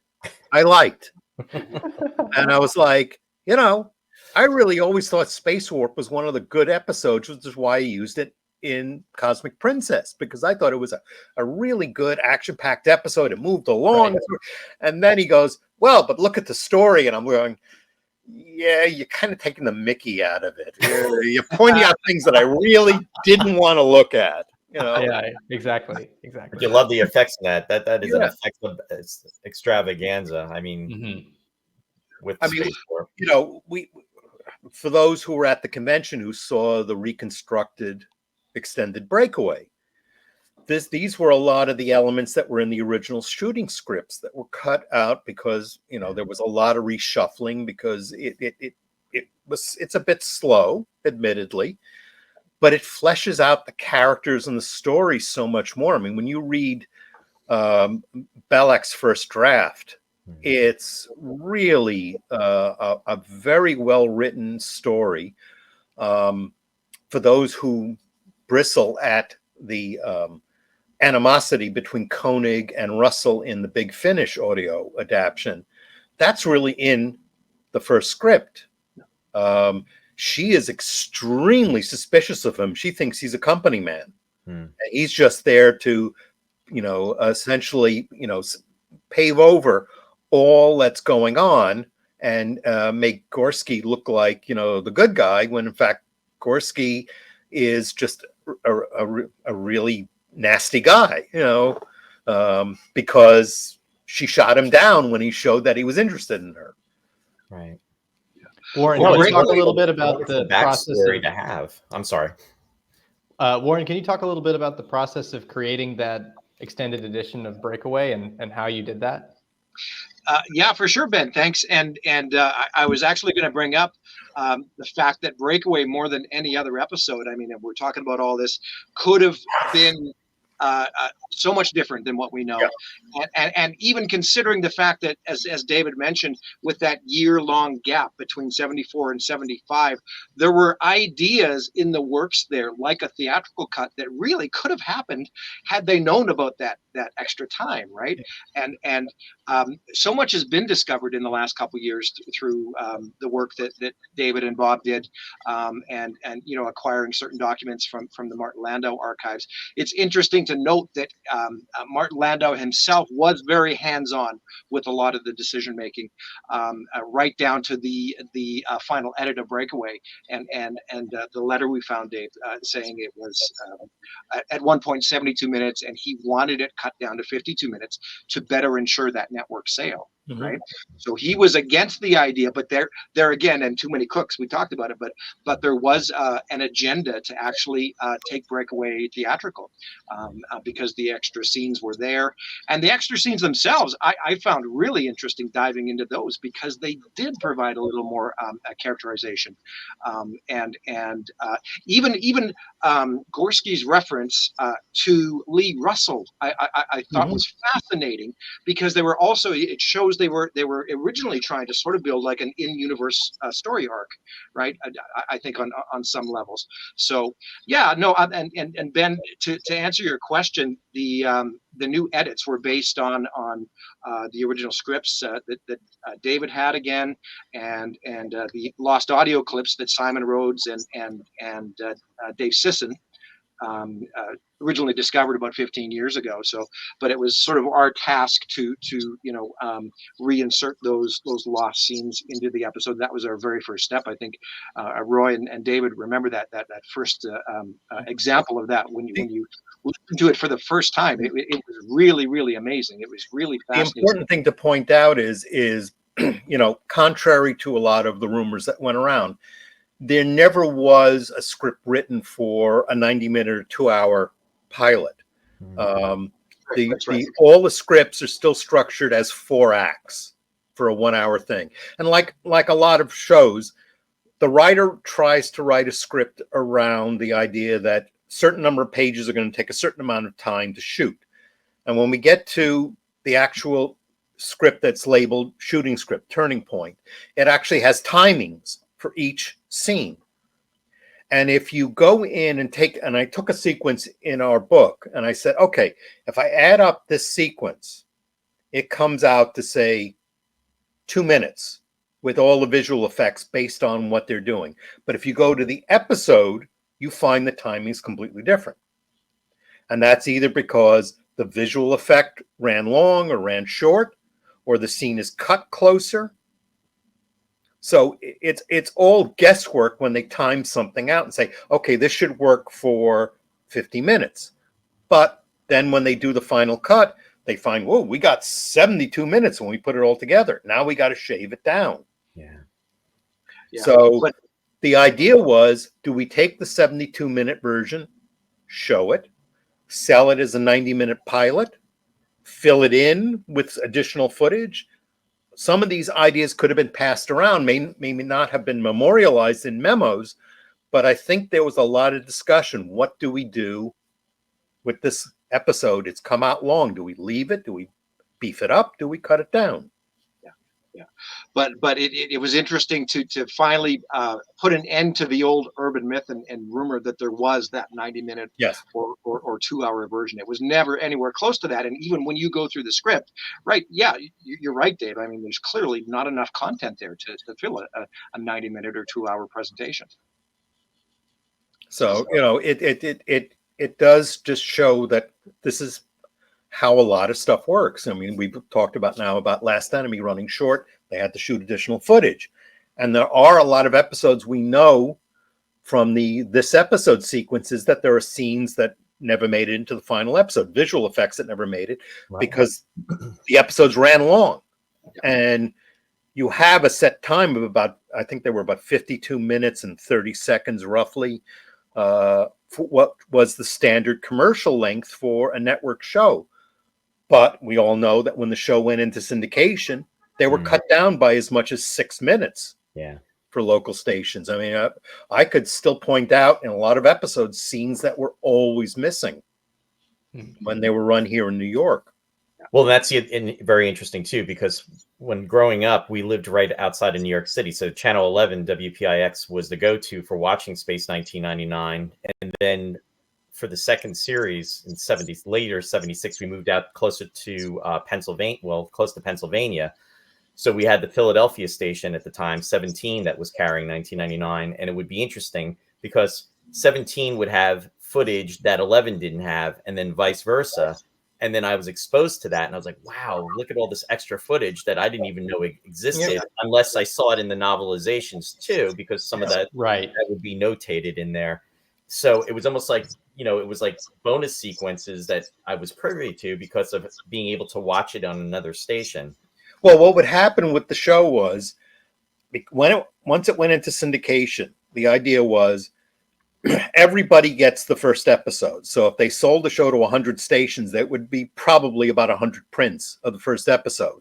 I liked. And I was like, you know, I really always thought Space Warp was one of the good episodes, which is why I used it in Cosmic Princess, because I thought it was a really good action-packed episode. It moved along. Right. And then he goes, well, but look at the story. And I'm going, yeah, you're kind of taking the mickey out of it. You're pointing out things that I really didn't want to look at. You know? Yeah, exactly. You love the effects in that. That is an effect of extravaganza. I mean, you know, we for those who were at the convention who saw the reconstructed extended Breakaway. These were a lot of the elements that were in the original shooting scripts that were cut out because, you know, there was a lot of reshuffling because it's a bit slow, admittedly, but it fleshes out the characters and the story so much more. I mean, when you read Belak's first draft, it's really a very well written story. For those who bristle at the animosity between Koenig and Russell in the Big Finish audio adaptation, that's really in the first script. She is extremely suspicious of him. She thinks he's a company man. He's just there to, you know, essentially, you know, pave over all that's going on and make Gorski look like, you know, the good guy, when in fact Gorski is just a really nasty guy, you know, because she shot him down when he showed that he was interested in her. Right. Warren, Well, can you it's talk a really little bit about the process backstory to have? I'm sorry. Warren, can you talk a little bit about the process of creating that extended edition of Breakaway and how you did that? Yeah, for sure, Ben. Thanks. And I was actually going to bring up the fact that Breakaway, more than any other episode, I mean, if we're talking about all this, could have been so much different than what we know. Yeah. And even considering the fact that, as David mentioned, with that year-long gap between 74 and 75, there were ideas in the works there, like a theatrical cut, that really could have happened had they known about that extra time, right? Yeah. And so much has been discovered in the last couple of years through the work that David and Bob did, and you know, acquiring certain documents from the Martin Landau archives. It's interesting to note that Martin Landau himself was very hands-on with a lot of the decision making, right down to the final edit of Breakaway, and the letter we found, Dave, saying it was at one point 72 minutes, and he wanted it cut down to 52 minutes to better ensure that network sale. Mm-hmm. Right. So he was against the idea, but there again, and too many cooks, we talked about it, but there was an agenda to actually take Breakaway theatrical, because the extra scenes were there, and the extra scenes themselves I found really interesting diving into those, because they did provide a little more characterization, and even Gorski's reference to Lee Russell I thought mm-hmm. was fascinating, because they were also, it shows they were originally trying to sort of build like an in-universe story arc, right? I think on some levels. So yeah, no, and Ben, to answer your question, the new edits were based on the original scripts that David had again, and the lost audio clips that Simon Rhodes and Dave Sisson originally discovered about 15 years ago. So, but it was sort of our task to you know, reinsert those lost scenes into the episode. That was our very first step. I think Roy and David remember that first example of that when you listen to it for the first time. It was really, really amazing. It was really fascinating. The important thing to point out is you know, contrary to a lot of the rumors that went around, there never was a script written for a 90-minute or 2-hour pilot. Right. All the scripts are still structured as 4 acts for a 1-hour thing. And like a lot of shows, the writer tries to write a script around the idea that a certain number of pages are going to take a certain amount of time to shoot. And when we get to the actual script that's labeled shooting script, turning point, it actually has timings for each scene. And if you go in and I took a sequence in our book and I said, okay, if I add up this sequence, it comes out to say 2 minutes with all the visual effects based on what they're doing. But if you go to the episode, you find the timing is completely different. And that's either because the visual effect ran long or ran short, or the scene is cut closer. So it's all guesswork when they time something out and say, okay, this should work for 50 minutes. But then when they do the final cut, they find, whoa, we got 72 minutes when we put it all together. Now we got to shave it down. Yeah. So the idea was, do we take the 72-minute version show it, sell it as a 90-minute pilot, fill it in with additional footage. Some of these ideas could have been passed around, may not have been memorialized in memos, but I think there was a lot of discussion. What do we do with this episode? It's come out long. Do we leave it? Do we beef it up? Do we cut it down? Yeah. But it was interesting to finally put an end to the old urban myth and rumor that there was that 90-minute Yes. or 2-hour version. It was never anywhere close to that. And even when you go through the script, right? Yeah, you're right, Dave. I mean, there's clearly not enough content there to fill a 90-minute or 2-hour presentation. So, it does just show that this is how a lot of stuff works. I mean, we've talked about Last Enemy running short. They had to shoot additional footage. And there are a lot of episodes we know from this episode sequences that there are scenes that never made it into the final episode, visual effects that never made it, because the episodes ran long. And you have a set time of I think there were about 52 minutes and 30 seconds roughly, for what was the standard commercial length for a network show. But we all know that when the show went into syndication, they were cut down by as much as 6 minutes. Yeah. For local stations. I mean, I could still point out in a lot of episodes scenes that were always missing when they were run here in New York. Well, that's very interesting too, because when growing up, we lived right outside of New York City. So Channel 11 WPIX was the go-to for watching Space 1999. And then for the second series in later 76, we moved out closer to Pennsylvania, close to Pennsylvania. So we had the Philadelphia station at the time, 17, that was carrying 1999. And it would be interesting because 17 would have footage that 11 didn't have, and then vice versa. And then I was exposed to that, and I was like, wow, look at all this extra footage that I didn't even know existed, unless I saw it in the novelizations too, because some of that would be notated in there. So it was almost like, it was like bonus sequences that I was privy to because of being able to watch it on another station. Well, what would happen with the show was, once it went into syndication, the idea was everybody gets the first episode. So if they sold the show to 100 stations, that would be probably about 100 prints of the first episode.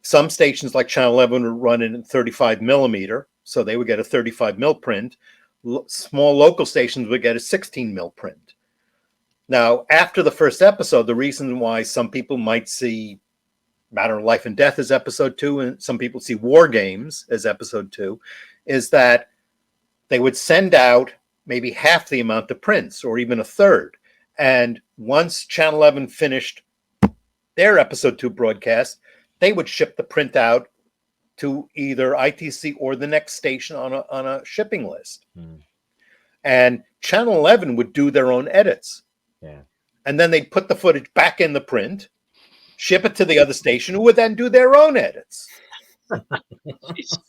Some stations like Channel 11 would run it in 35 millimeter, so they would get a 35 mil print. Small local stations would get a 16 mil print. Now, after the first episode, the reason why some people might see Matter of Life and Death as episode 2, and some people see War Games as episode 2, is that they would send out maybe half the amount of prints, or even a third. And once Channel 11 finished their episode 2 broadcast, they would ship the print out to either ITC or the next station on a shipping list. And Channel 11 would do their own edits. Yeah. And then they'd put the footage back in the print, ship it to the other station, who would then do their own edits.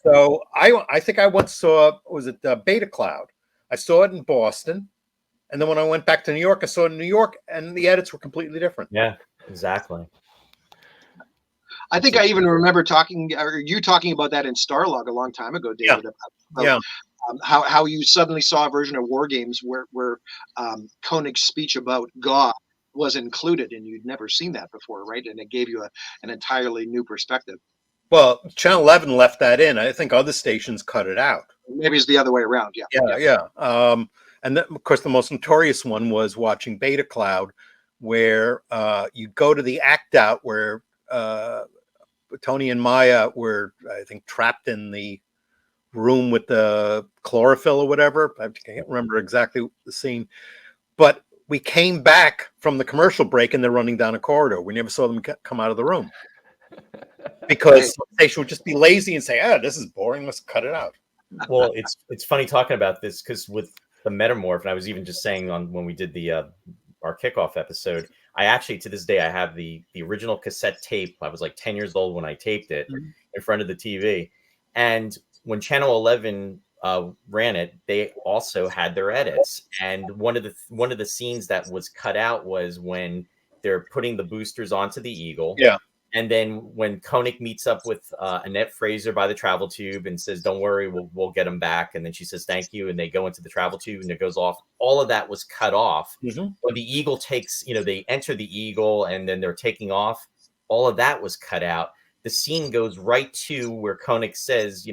So I think I once saw, was it Beta Cloud? I saw it in Boston. And then when I went back to New York, I saw it in New York, and the edits were completely different. Yeah, exactly. I think I even remember you talking about that in Starlog a long time ago, David. About how you suddenly saw a version of War Games where Koenig's speech about God was included, and you'd never seen that before, right? And it gave you an entirely new perspective. Well, Channel 11 left that in. I think other stations cut it out. Maybe it's the other way around. Yeah. And then, of course, the most notorious one was watching Beta Cloud, where you go to the act out where Tony and Maya were, I think, trapped in the room with the chlorophyll or whatever. I can't remember exactly the scene. But we came back from the commercial break and they're running down a corridor. We never saw them come out of the room. Because the station would just be lazy and say, this is boring, let's cut it out. Well, it's funny talking about this because with the Metamorph, and I was even just saying when we did our kickoff episode, I actually, to this day, I have the original cassette tape. I was like 10 years old when I taped it in front of the TV. And when Channel 11 ran it, they also had their edits. And one of the scenes that was cut out was when they're putting the boosters onto the Eagle. Yeah. And then when Koenig meets up with Annette Fraser by the travel tube and says, "Don't worry, we'll get him back," and then she says, "Thank you," and they go into the travel tube and it goes off. All of that was cut off. When the Eagle takes, they enter the Eagle and then they're taking off. All of that was cut out. The scene goes right to where Koenig says,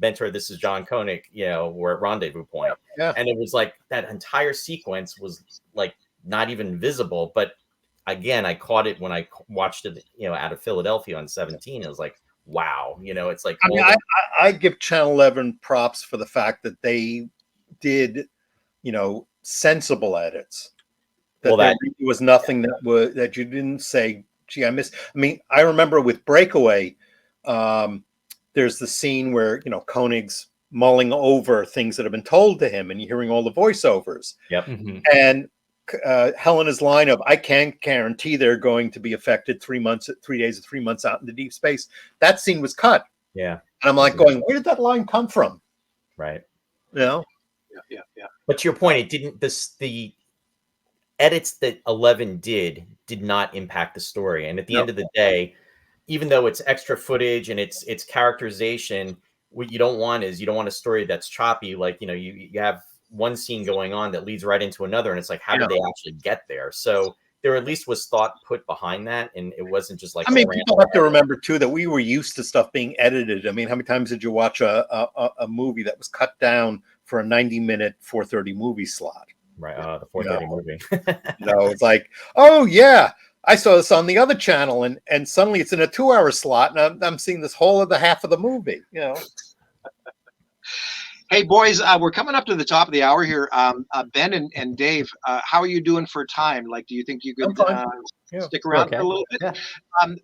"Mentor, this is John Koenig," we're at rendezvous point. Yeah. And it was like that entire sequence was like not even visible, but again, I caught it when I watched it, out of Philadelphia on 17. It was like, wow, it's like. I mean, I give Channel 11 props for the fact that they did, sensible edits. That there really was nothing that you didn't say, "Gee, I missed." I mean, I remember with Breakaway, there's the scene where Koenig's mulling over things that have been told to him, and you're hearing all the voiceovers. Yep. And Helena's line of, "I can't guarantee they're going to be affected 3 days or 3 months out into deep space." That scene was cut. Yeah. And I'm like going, where did that line come from? Right. Yeah. But to your point, it didn't, the edits that 11 did not impact the story. And at the end of the day, even though it's extra footage and it's characterization, what you don't want a story that's choppy. Like, you have one scene going on that leads right into another, and it's like, how did they actually get there? So there at least was thought put behind that, and it wasn't just like. I mean, people have to remember too that we were used to stuff being edited. I mean, how many times did you watch a movie that was cut down for a 90-minute 4:30 movie slot? Right, the 4:30 movie. It's like, oh yeah, I saw this on the other channel, and suddenly it's in a 2-hour slot, and I'm seeing this whole other half of the movie. Hey, boys, we're coming up to the top of the hour here. Ben and Dave, how are you doing for time? Like, do you think you could stick around for a little bit? Yeah.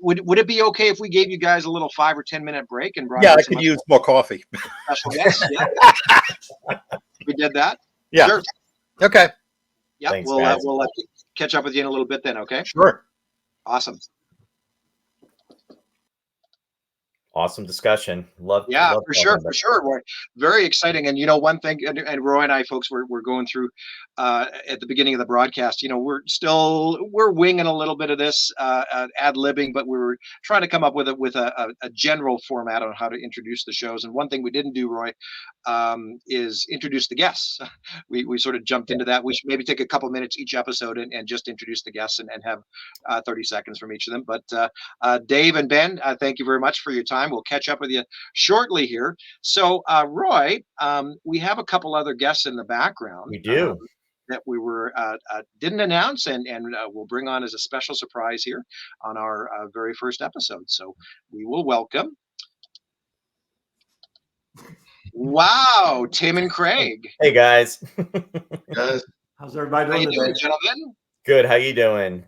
Would it be okay if we gave you guys a little 5 or 10 minute break and brought? Yeah, I could use more coffee. Special guests? Yeah. We did that. Yeah. Sure. Okay. Yeah. Thanks, we'll catch up with you in a little bit then. Okay. Sure. Awesome. Awesome discussion. Love. For sure. Roy. Very exciting. And one thing, and Roy and I, folks, we're going through at the beginning of the broadcast. We're winging a little bit of this ad-libbing, but we were trying to come up with a general format on how to introduce the shows. And one thing we didn't do, Roy, is introduce the guests. We sort of jumped into that. We should maybe take a couple minutes each episode and just introduce the guests and have 30 seconds from each of them. But Dave and Ben, thank you very much for your time. We'll catch up with you shortly here. So, Roy, we have a couple other guests in the background. We do. That we didn't announce, and we'll bring on as a special surprise here on our very first episode. So we will welcome. Wow, Tim and Craig. Hey guys. Guys, how's everybody How doing you doing, today? gentlemen? Good. How you doing?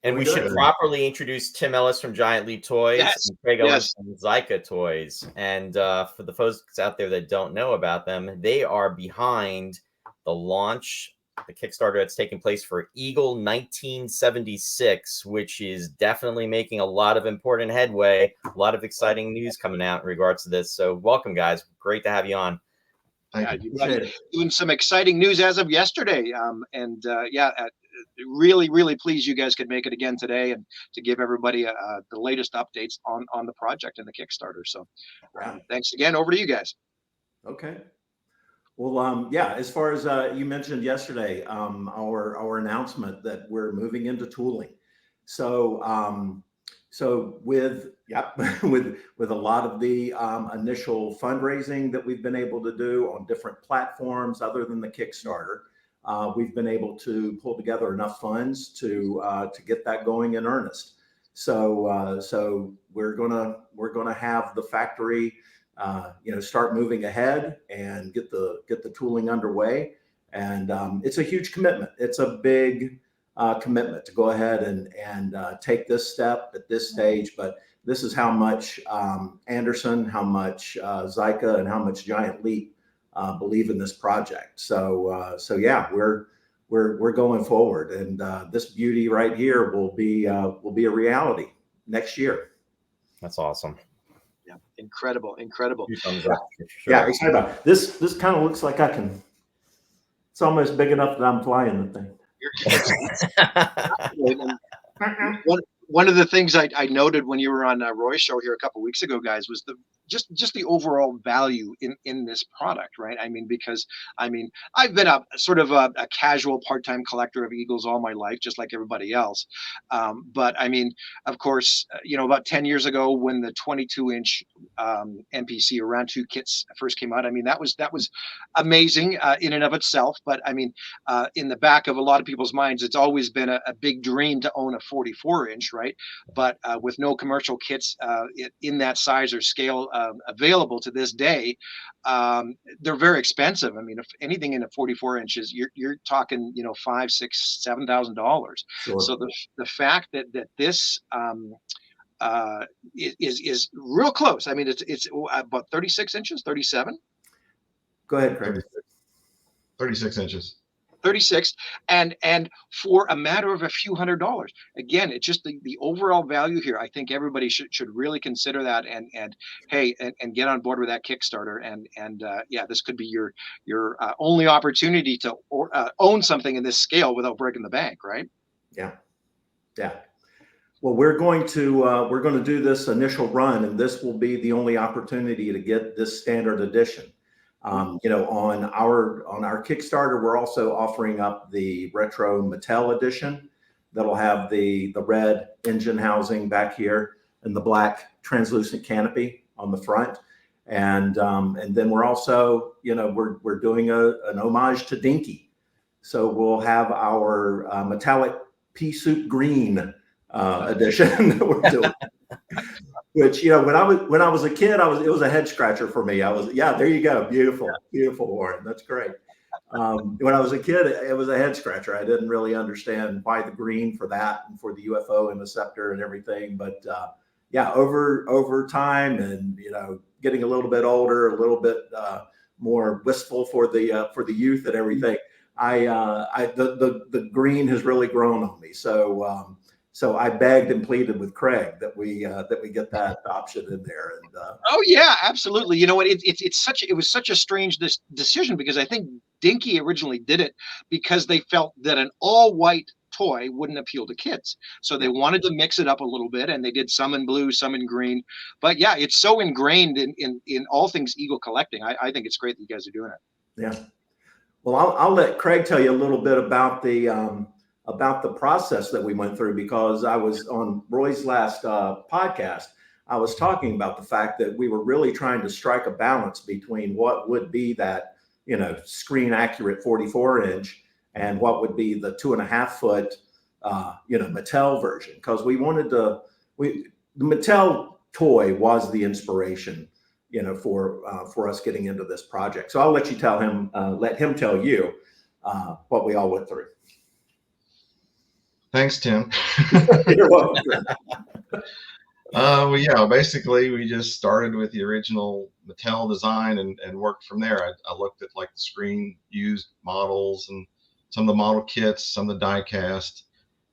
And we Good. should properly introduce Tim Ellis from Giant Leap Toys and Craig Owens from Zyka Toys. And for the folks out there that don't know about them, they are behind the launch, the Kickstarter that's taking place for Eagle 1976, which is definitely making a lot of important headway. A lot of exciting news coming out in regards to this. So welcome, guys. Great to have you on. Thank you. Doing some exciting news as of yesterday. Really, really pleased you guys could make it again today and to give everybody the latest updates on the project and the Kickstarter. So thanks again. Over to you guys. Okay. Well, as far as you mentioned yesterday, our announcement that we're moving into tooling. So with a lot of the initial fundraising that we've been able to do on different platforms other than the Kickstarter, we've been able to pull together enough funds to get that going in earnest. So we're gonna have the factory start moving ahead and get the tooling underway. And it's a huge commitment. It's a big commitment to go ahead and take this step at this stage. But this is how much Anderson, how much Zyka, and how much Giant Leap believe in this project. So we're going forward, and this beauty right here will be a reality next year. That's awesome. Yeah, incredible. Yeah, excited about it. This kind of looks like it's almost big enough that I'm flying the thing. one of the things I noted when you were on Roy's show here a couple of weeks ago, guys, was just the overall value in this product, right? I mean, because I've been a sort of a casual part-time collector of Eagles all my life, just like everybody else. But I mean, of course, about 10 years ago when the 22-inch MPC around two kits first came out, I mean, that was amazing in and of itself. But I mean, in the back of a lot of people's minds, it's always been a big dream to own a 44-inch, right? But with no commercial kits in that size or scale available to this day, they're very expensive. I mean, if anything in a 44 inches, you're talking, $5,000, $6,000, $7,000. Sure. So the fact that this is real close. I mean, it's about 36 inches, 37. Go ahead, Craig. 36 inches. 36, and for a matter of a few $100s. Again, it's just the overall value here. I think everybody should really consider that and get on board with that Kickstarter. And this could be your only opportunity to own something in this scale without breaking the bank, right? Yeah. Well, we're going to do this initial run, and this will be the only opportunity to get this standard edition. On our Kickstarter, we're also offering up the retro Mattel edition that'll have the red engine housing back here and the black translucent canopy on the front, and then we're also we're doing an homage to Dinky, so we'll have our metallic pea soup green edition that we're doing. Which, when I was a kid, it was a head scratcher for me. There you go. Beautiful, Warren. That's great. When I was a kid, it was a head scratcher. I didn't really understand why the green for that and for the UFO and the scepter and everything. But over time and, getting a little bit older, a little bit more wistful for the youth and everything, the green has really grown on me. So I begged and pleaded with Craig that we get that option in there. And oh yeah, absolutely. You know what? It was such a strange decision, because I think Dinky originally did it because they felt that an all white toy wouldn't appeal to kids, so they wanted to mix it up a little bit, and they did some in blue, some in green. But yeah, it's so ingrained in all things Eagle collecting. I think it's great that you guys are doing it. Yeah. Well, I'll let Craig tell you a little bit about the process that we went through, because I was on Roy's last podcast. I was talking about the fact that we were really trying to strike a balance between what would be that, screen accurate 44-inch and what would be the 2.5-foot, Mattel version. Because the Mattel toy was the inspiration, for us getting into this project. So I'll let him tell you what we all went through. Thanks, Tim. You're welcome. Basically we just started with the original Mattel design and worked from there. I looked at the screen used models and some of the model kits, some of the die cast,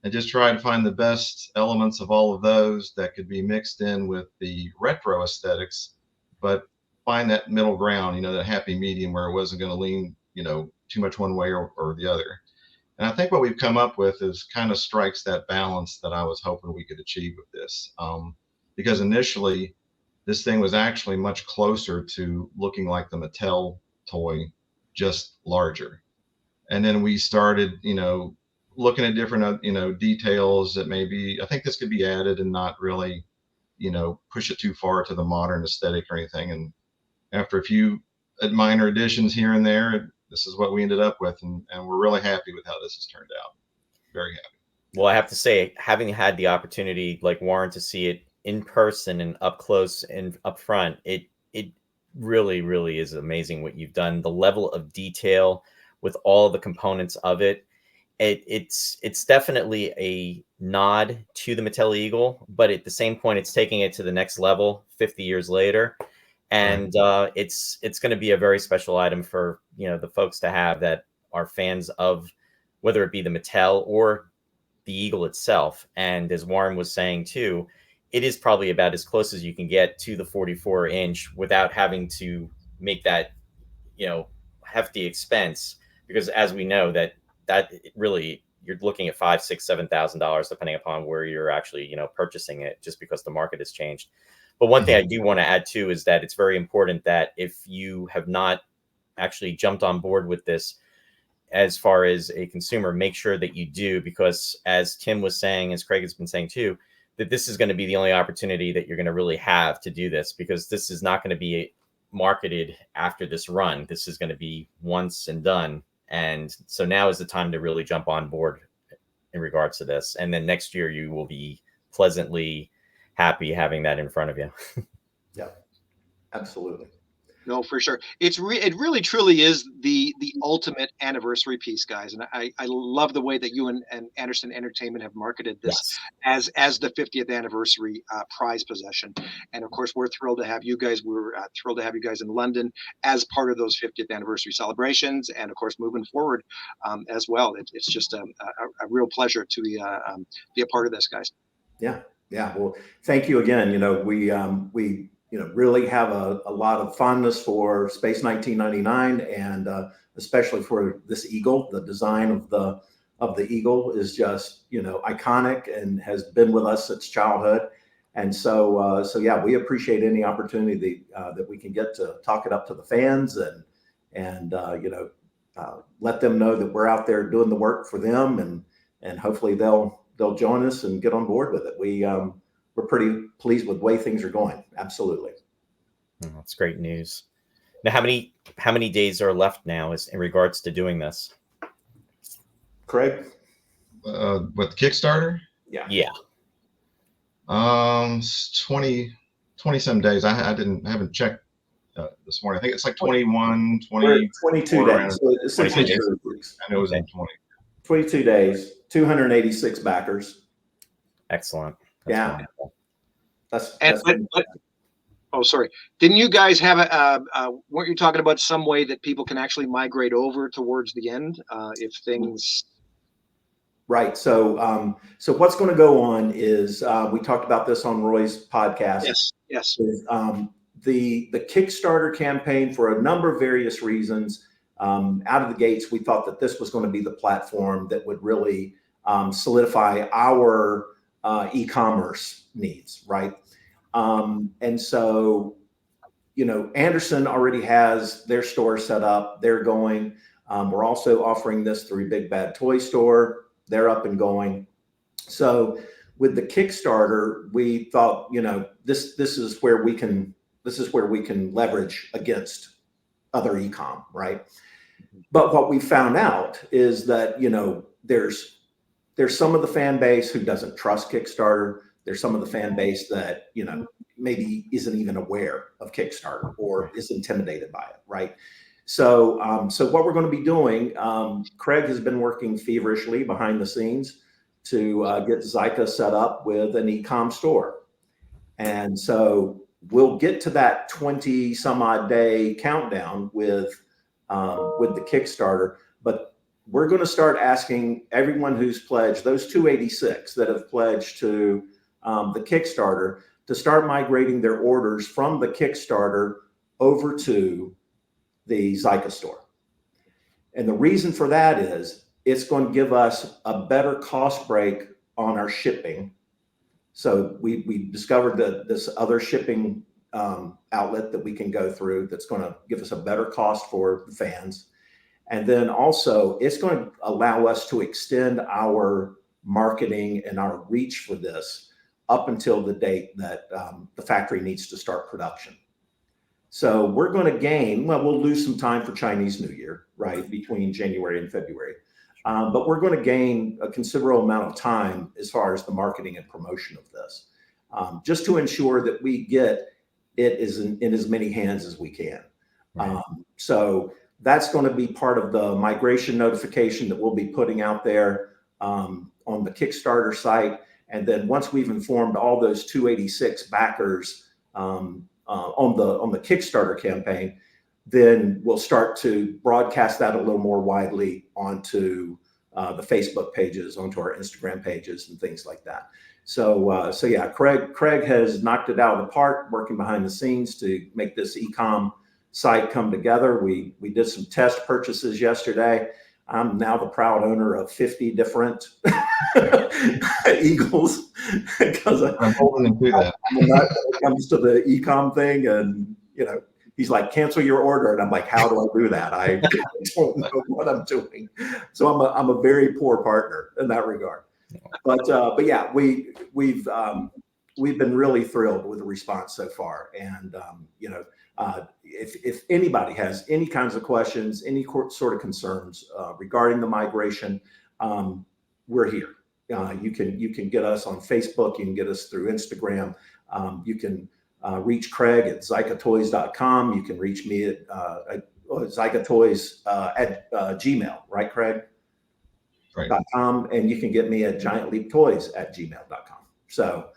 and just tried to find the best elements of all of those that could be mixed in with the retro aesthetics, but find that middle ground, that happy medium where it wasn't going to lean, too much one way or the other. And I think what we've come up with is kind of strikes that balance that I was hoping we could achieve with this. Because initially, this thing was actually much closer to looking like the Mattel toy, just larger. And then we started, looking at different, details that maybe, I think this could be added and not really, push it too far to the modern aesthetic or anything. And after a few minor additions here and there, this is what we ended up with, and we're really happy with how this has turned out. Very happy. Well, I have to say, having had the opportunity, like Warren, to see it in person and up close and up front, it really, really is amazing what you've done. The level of detail with all the components of it, it's definitely a nod to the Mattel Eagle, but at the same point, it's taking it to the next level 50 years later. And it's going to be a very special item for, the folks to have that are fans of, whether it be the Mattel or the Eagle itself. And as Warren was saying too, it is probably about as close as you can get to the 44-inch without having to make that, hefty expense, because as we know that really you're looking at $5,000, $6,000, $7,000 depending upon where you're actually purchasing it, just because the market has changed. But one thing I do want to add too is that it's very important that if you have not actually jumped on board with this as far as a consumer, make sure that you do, because as Tim was saying, as Craig has been saying too, that this is going to be the only opportunity that you're going to really have to do this, because this is not going to be marketed after this run. This is going to be once and done. And so now is the time to really jump on board in regards to this. And then next year you will be pleasantly happy having that in front of you. Yeah, absolutely. No, for sure. It really truly is the ultimate anniversary piece, guys. And I love the way that you and Anderson Entertainment have marketed this as the 50th anniversary prize possession. And of course, we're thrilled to have you guys. We're thrilled to have you guys in London as part of those 50th anniversary celebrations. And of course, moving forward as well. It's just a real pleasure to be a part of this, guys. Yeah. Yeah. Well, thank you again. We really have a lot of fondness for Space 1999, and especially for this eagle. The design of the eagle is just iconic and has been with us since childhood. And so yeah, we appreciate any opportunity that we can get to talk it up to the fans and let them know that we're out there doing the work for them, and hopefully they'll join us and get on board with it. We're pretty pleased with the way things are going. Absolutely. That's great news. Now, how many days are left now in regards to doing this? Craig? With Kickstarter? Yeah. Yeah. 20 some days. I haven't checked this morning. I think it's like 21, 20. 22 days. So it's 22 days. I know it was in 20. 22 days, 286 backers. Excellent. Yeah. Wonderful. That's oh, sorry. Didn't you guys have weren't you talking about some way that people can actually migrate over towards the end if things? Right. So what's going to go on is we talked about this on Roy's podcast. Yes. Is, the Kickstarter campaign, for a number of various reasons, out of the gates, we thought that this was going to be the platform that would really solidify our e-commerce needs, right? And so, Anderson already has their store set up. They're going. We're also offering this through Big Bad Toy Store. They're up and going. So with the Kickstarter, we thought, this is where we can leverage against other e-com, right? But what we found out is that, there's some of the fan base who doesn't trust Kickstarter. There's some of the fan base that, maybe isn't even aware of Kickstarter or is intimidated by it, right? So what we're going to be doing, Craig has been working feverishly behind the scenes to get Zyka set up with an e-com store. And so we'll get to that 20 some odd day countdown with the Kickstarter, but we're going to start asking everyone who's pledged, those 286 that have pledged to the Kickstarter, to start migrating their orders from the Kickstarter over to the Zyka store. And the reason for that is it's going to give us a better cost break on our shipping. So we discovered that this other shipping outlet that we can go through that's going to give us a better cost for the fans. And then also it's going to allow us to extend our marketing and our reach for this up until the date that the factory needs to start production. So we're going to gain, we'll lose some time for Chinese New Year, right, between January and February. But we're going to gain a considerable amount of time as far as the marketing and promotion of this, just to ensure that we get it in as many hands as we can. Right. So that's going to be part of the migration notification that we'll be putting out there on the Kickstarter site. And then once we've informed all those 286 backers on the Kickstarter campaign, then we'll start to broadcast that a little more widely onto the Facebook pages, onto our Instagram pages and things like that. So yeah, Craig has knocked it out of the park, working behind the scenes to make this e-com site come together. We did some test purchases yesterday. I'm now the proud owner of 50 different Eagles because I'm holding him to that. I'm a nut when it comes to the e-com thing, and he's like, cancel your order, and I'm like, how do I do that? I don't know what I'm doing. So I'm a very poor partner in that regard. But yeah, we've been really thrilled with the response so far, and if anybody has any kinds of questions, any sort of concerns regarding the migration, we're here. You can get us on Facebook. You can get us through Instagram. You can reach Craig at zykatoys.com. You can reach me at zykatoys at Gmail, right, Craig? Right. .com, and you can get me at giantleaptoys@gmail.com. So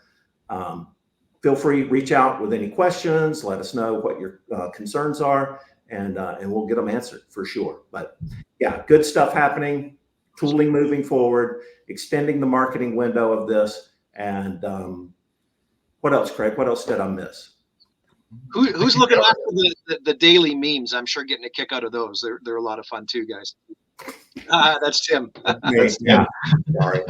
feel free, reach out with any questions. Let us know what your concerns are, and we'll get them answered for sure. But yeah, good stuff happening. Tooling moving forward, extending the marketing window of this, and what else, Craig? What else did I miss? Who's looking after the daily memes? I'm sure getting a kick out of those. They're a lot of fun too, guys. That's Tim. Yeah. Sorry.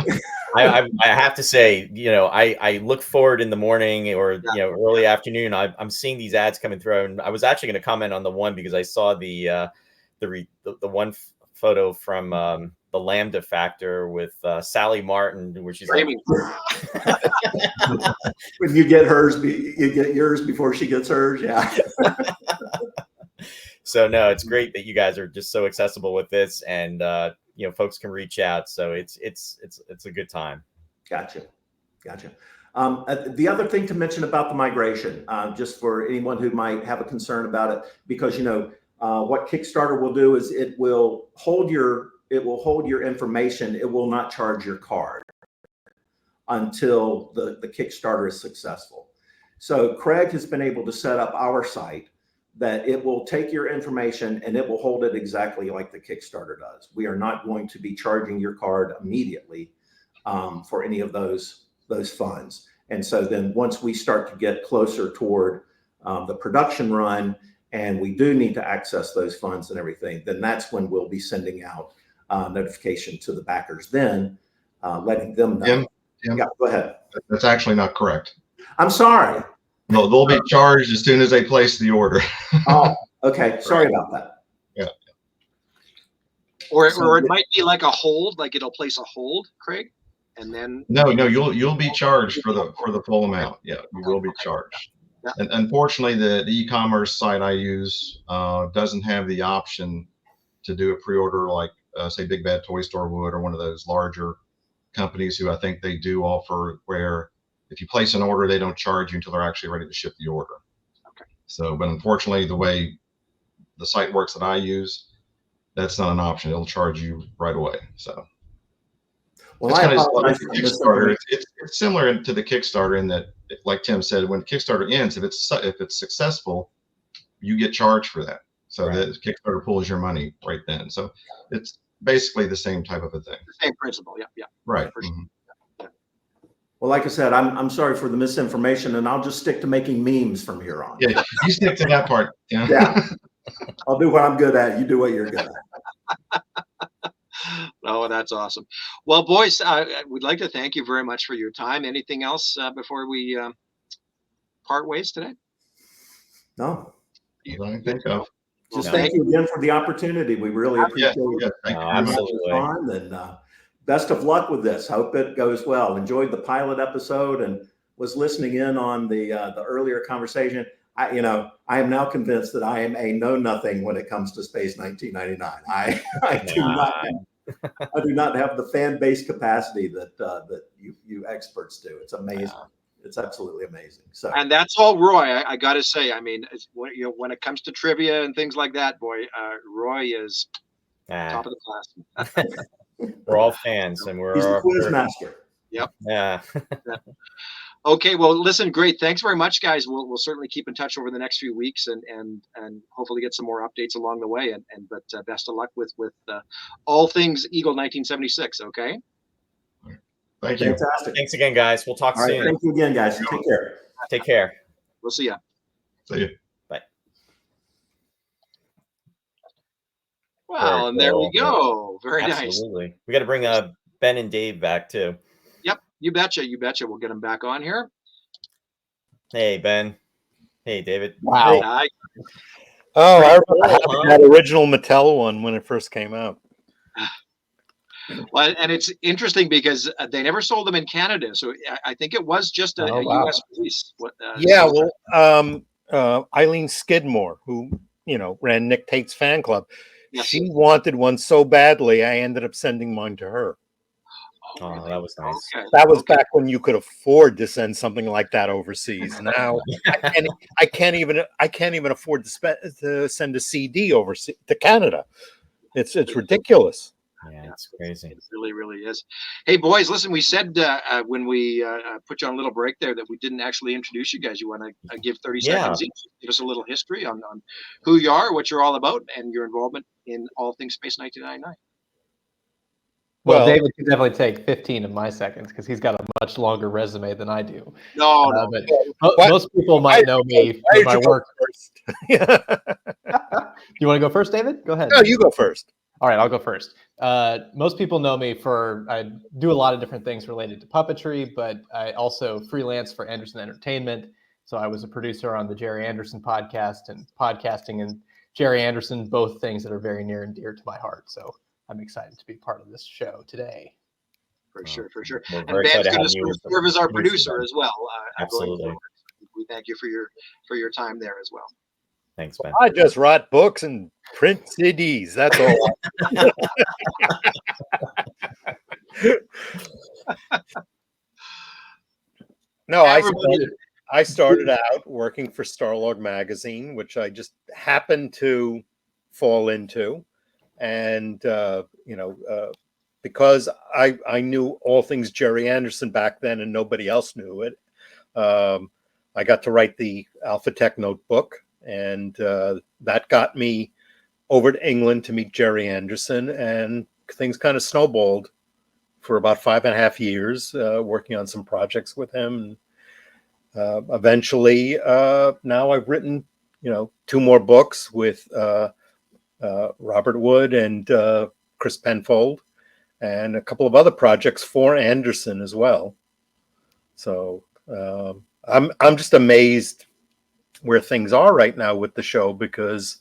I have to say, I look forward in the morning or early afternoon. I'm seeing these ads coming through, and I was actually going to comment on the one because I saw the one photo from the Lambda Factor with Sally Martin, where she's like, when you get hers, you get yours before she gets hers. Yeah. So no, it's great that you guys are just so accessible with this, and folks can reach out. So it's a good time. Gotcha. The other thing to mention about the migration, just for anyone who might have a concern about it, because what Kickstarter will do is it will hold your information. It will not charge your card until the Kickstarter is successful. So Craig has been able to set up our site that it will take your information and it will hold it exactly like the Kickstarter does. We are not going to be charging your card immediately for any of those funds. And so then once we start to get closer toward the production run, and we do need to access those funds and everything, then that's when we'll be sending out notification to the backers, then letting them know. Tim, yeah, go ahead. That's actually not correct. I'm sorry. No, they'll be charged as soon as they place the order. Oh, okay. Sorry about that. Yeah. Or it might be like a hold, like it'll place a hold, Craig, and then No, you'll be charged for the full amount. Yeah, you will be charged. Yeah. And unfortunately, the e-commerce site I use doesn't have the option to do a pre-order like say Big Bad Toy Store would, or one of those larger companies who I think they do offer, where if you place an order, they don't charge you until they're actually ready to ship the order. Okay. So, but unfortunately, the way the site works that I use, that's not an option. It'll charge you right away. So, well, it's kind of like the Kickstarter. It's similar to the Kickstarter in that, like Tim said, when Kickstarter ends, if it's successful, you get charged for that. So right. The Kickstarter pulls your money right then. So it's basically the same type of a thing. The same principle. Yeah. Right. Mm-hmm. Well, like I said, I'm sorry for the misinformation, and I'll just stick to making memes from here on. Yeah, you stick to that part. Yeah. I'll do what I'm good at. You do what you're good at. Oh, that's awesome. Well, boys, we'd like to thank you very much for your time. Anything else before we part ways today? No. I think so. Just thank you again for the opportunity. We really appreciate it. Absolutely. And best of luck with this. Hope it goes well. Enjoyed the pilot episode and was listening in on the earlier conversation. I am now convinced that I am a know-nothing when it comes to Space 1999. I do not have the fan base capacity that you experts do. It's amazing. It's absolutely amazing. So, and that's all Roy. I got to say. I mean, when it comes to trivia and things like that, boy, Roy is top of the class. We're all fans, and he's the quiz master. Yep. Yeah. Okay. Well, listen, great. Thanks very much, guys. We'll certainly keep in touch over the next few weeks, and hopefully get some more updates along the way. But best of luck with all things Eagle 1976. Okay. Thank you. Fantastic. Thanks again, guys. We'll talk soon. Thank you again, guys. Take care. Take care. We'll see ya. See you. Bye. Well, and there we go. Very nice. Absolutely. We got to bring Ben and Dave back too. Yep, you betcha. You betcha. We'll get them back on here. Hey, Ben. Hey, David. Wow. Hi. Oh, I remember Cool, that original Mattel one when it first came out. Well, and it's interesting because they never sold them in Canada, so I think it was just a U.S. release. Yeah, well, Eileen Skidmore, who ran Nick Tate's fan club, Yes. she wanted one so badly, I ended up sending mine to her. Oh, really? That was nice. Okay. That was back when you could afford to send something like that overseas. Now I can't even afford to send a CD overseas to Canada. It's ridiculous. Yeah, it's crazy. It really, really is. Hey, boys, listen, we said when we put you on a little break there that we didn't actually introduce you guys. You want to give 30 seconds each, give us a little history on who you are, what you're all about, and your involvement in all things Space 1999. Well, David can definitely take 15 of my seconds because he's got a much longer resume than I do. No. But most people might know me for my work. First. You want to go first, David? Go ahead. No, you go first. All right, I'll go first. Most people know me I do a lot of different things related to puppetry, but I also freelance for Anderson Entertainment. So I was a producer on the Jerry Anderson podcast, and podcasting and Jerry Anderson, both things that are very near and dear to my heart. So I'm excited to be part of this show today. For sure. And Ben's going to serve as our producer as well. Absolutely. We thank you for your time there as well. Thanks, Ben. I just write books and print CDs. That's all. No, I started out working for Starlog magazine, which I just happened to fall into, and because I knew all things Jerry Anderson back then, and nobody else knew it. I got to write the Alpha Tech notebook. And that got me over to England to meet Jerry Anderson, and things kind of snowballed for about 5.5 years, working on some projects with him. Eventually, now I've written, 2 more books with Robert Wood and Chris Penfold, and a couple of other projects for Anderson as well. So I'm just amazed where things are right now with the show, because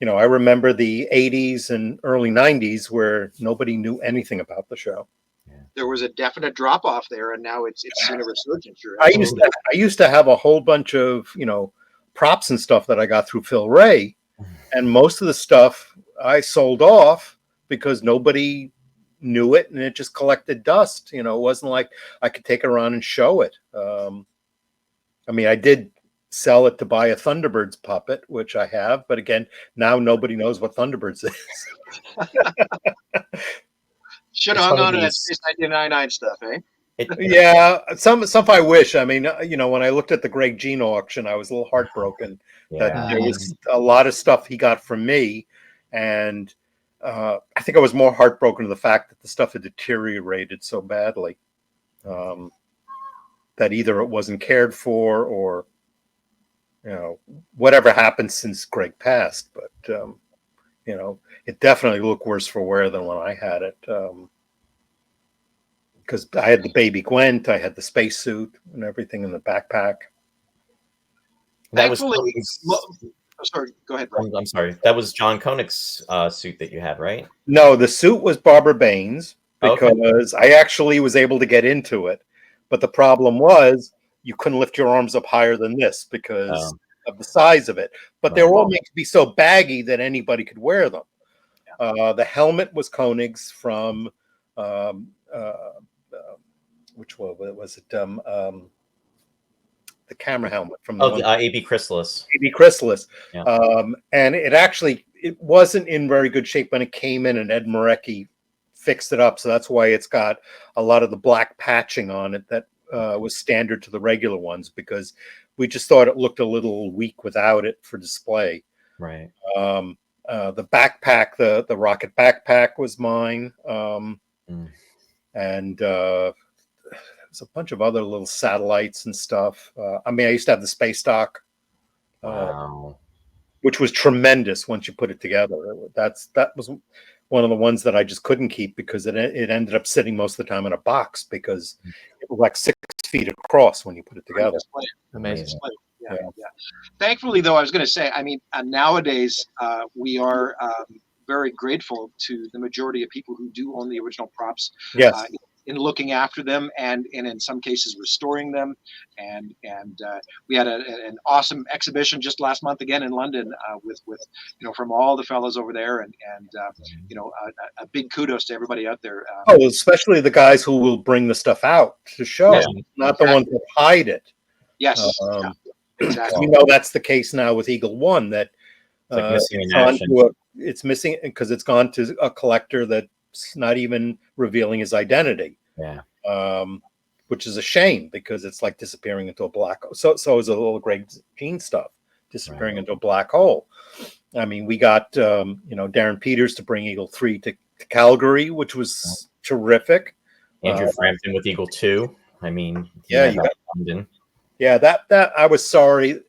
I remember the 80s and early 90s where nobody knew anything about the show. There was a definite drop off there, and now it's seen a resurgence. I used to have a whole bunch of props and stuff that I got through Phil Ray, and most of the stuff I sold off because nobody knew it, and it just collected dust. It wasn't like I could take it around and show it. I did sell it to buy a Thunderbirds puppet, which I have, but again, now nobody knows what Thunderbirds is. Should have hung on to that Space 1999 stuff, eh? Yeah, some I wish. When I looked at the Greg Jean auction, I was a little heartbroken that there was a lot of stuff he got from me, and I think I was more heartbroken to the fact that the stuff had deteriorated so badly, that either it wasn't cared for or whatever happened since Greg passed, but it definitely looked worse for wear than when I had it. Because I had the baby Gwent, I had the spacesuit and everything in the backpack. That was sorry, go ahead, Brian. I'm sorry. That was John Koenig's suit that you had, right? No, the suit was Barbara Baines, because I actually was able to get into it. But the problem was you couldn't lift your arms up higher than this because of the size of it. But they were all made to be so baggy that anybody could wear them. The helmet was Koenig's from, which one was it? The camera helmet from A.B. Chrysalis. A.B. Chrysalis. Yeah. And it wasn't in very good shape when it came in, and Ed Marecki fixed it up. So that's why it's got a lot of the black patching on it that was standard to the regular ones, because we just thought it looked a little weak without it for display. Right. The backpack, the rocket backpack was mine. And there's a bunch of other little satellites and stuff. I used to have the space dock. Wow. which was tremendous once you put it together. That was one of the ones that I just couldn't keep because it ended up sitting most of the time in a box because it was like 6 feet across when you put it together. Amazing. Yeah. Thankfully, though, I was going to say, I mean, nowadays we are very grateful to the majority of people who do own the original props. Yes. In looking after them and in some cases restoring them, and we had an awesome exhibition just last month again in London with from all the fellows over there, and a big kudos to everybody out there. Especially the guys who will bring the stuff out to show, not the ones that hide it. Yes, exactly. We know that's the case now with Eagle One, that it's missing because it's gone to a collector that's not even revealing his identity. Which is a shame because it's like disappearing into a black hole. So is a little Greg Jean stuff disappearing into a black hole. I mean, we got Darren Peters to bring Eagle 3 to Calgary, which was terrific. Andrew Frampton with Eagle 2. I mean, you got London. Yeah, that I was sorry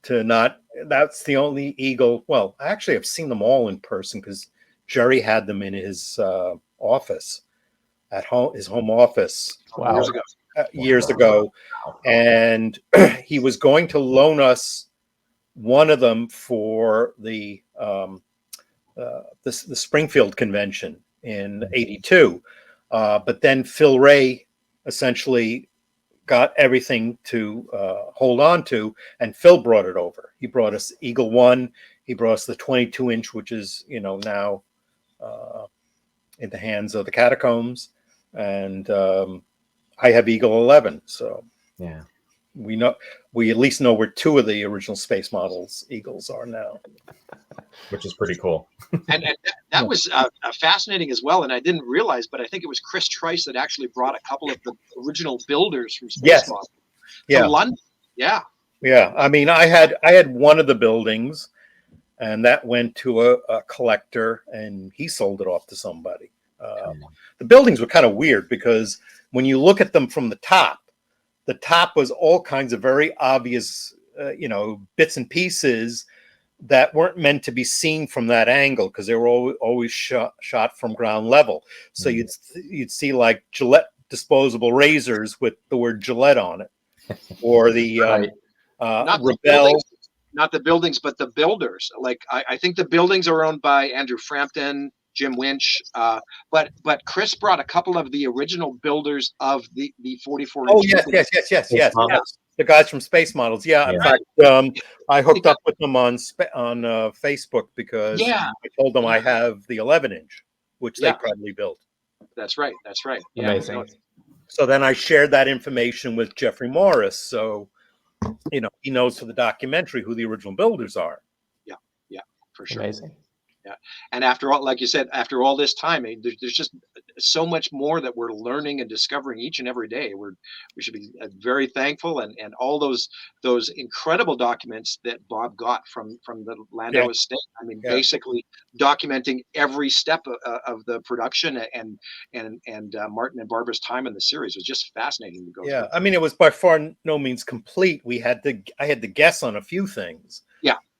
to not. That's the only Eagle. Well, actually, I've seen them all in person because Jerry had them in his office at home, his home office. Wow. Years ago, and he was going to loan us one of them for the Springfield convention in '82, but then Phil Ray essentially got everything to hold on to, and Phil brought it over. He brought us Eagle 1. He brought us the 22-inch, which is now in the hands of the Catacombs, and I have Eagle 11. So we at least know where 2 of the original Space Models Eagles are now, which is pretty cool. and that was fascinating as well. And I didn't realize, but I think it was Chris Trice that actually brought a couple of the original builders from Space Models to London. Yeah. I mean, I had one of the buildings, and that went to a collector, and he sold it off to somebody. The buildings were kind of weird because when you look at them from the top was all kinds of very obvious, bits and pieces that weren't meant to be seen from that angle because they were always shot from ground level. So you'd see like Gillette disposable razors with the word Gillette on it, or the not the buildings, but the builders. Like I think the buildings are owned by Andrew Frampton, Jim Winch, but Chris brought a couple of the original builders of the 44. Oh yes. The guys from Space Models. In fact, I hooked up with them on Facebook because I told them I have the 11-inch, which they probably built. That's right. Amazing. So then I shared that information with Jeffrey Morris. So, he knows for the documentary who the original builders are. Yeah, for sure. Amazing. Yeah, and after all, like you said, after all this time, there's just so much more that we're learning and discovering each and every day. We should be very thankful, and all those incredible documents that Bob got from the Landau estate. I mean, basically documenting every step of the production and Martin and Barbara's time in the series was just fascinating to go through. I mean, it was by far no means complete. I had to guess on a few things.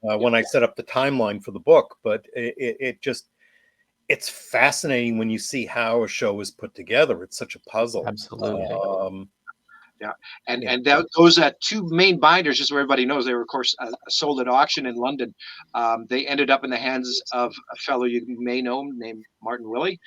When I set up the timeline for the book, but it's fascinating when you see how a show is put together. It's such a puzzle. Absolutely. And those 2 main binders, just so everybody knows, they were of course sold at auction in London. They ended up in the hands of a fellow you may know named Martin Willie.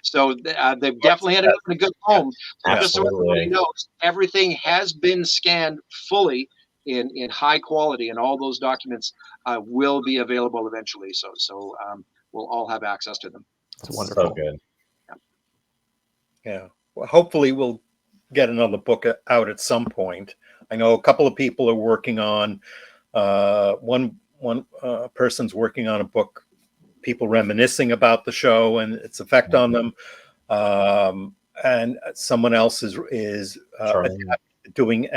So they've definitely ended up in a good home. Just so everybody knows, everything has been scanned fully in high quality, and all those documents will be available eventually. So we'll all have access to them. It's wonderful. So good. Yeah. Well, hopefully we'll get another book out at some point. I know a couple of people are working on one person's working on a book, people reminiscing about the show and its effect on them, and someone else is doing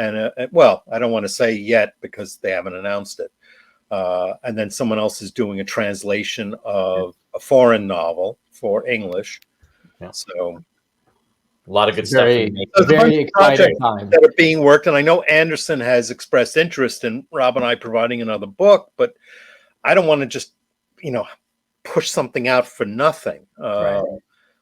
well, I don't want to say yet because they haven't announced it. And then someone else is doing a translation of a foreign novel for English. So a lot of good stuff. Very exciting time that are being worked. And I know Anderson has expressed interest in Rob and I providing another book, but I don't want to just, push something out for nothing. Right.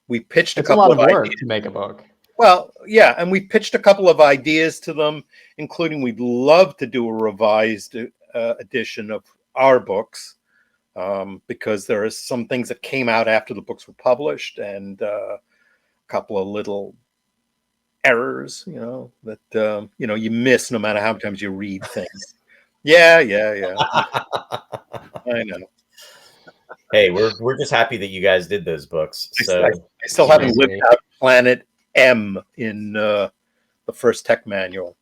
We pitched It's a a couple lot of work ideas. to make a book. Well, yeah, and we pitched a couple of ideas to them, including we'd love to do a revised edition of our books, because there are some things that came out after the books were published, and a couple of little errors, that you miss no matter how many times you read things. Yeah. I know. Hey, we're just happy that you guys did those books. So I still haven't lived out Planet M in the first tech manual.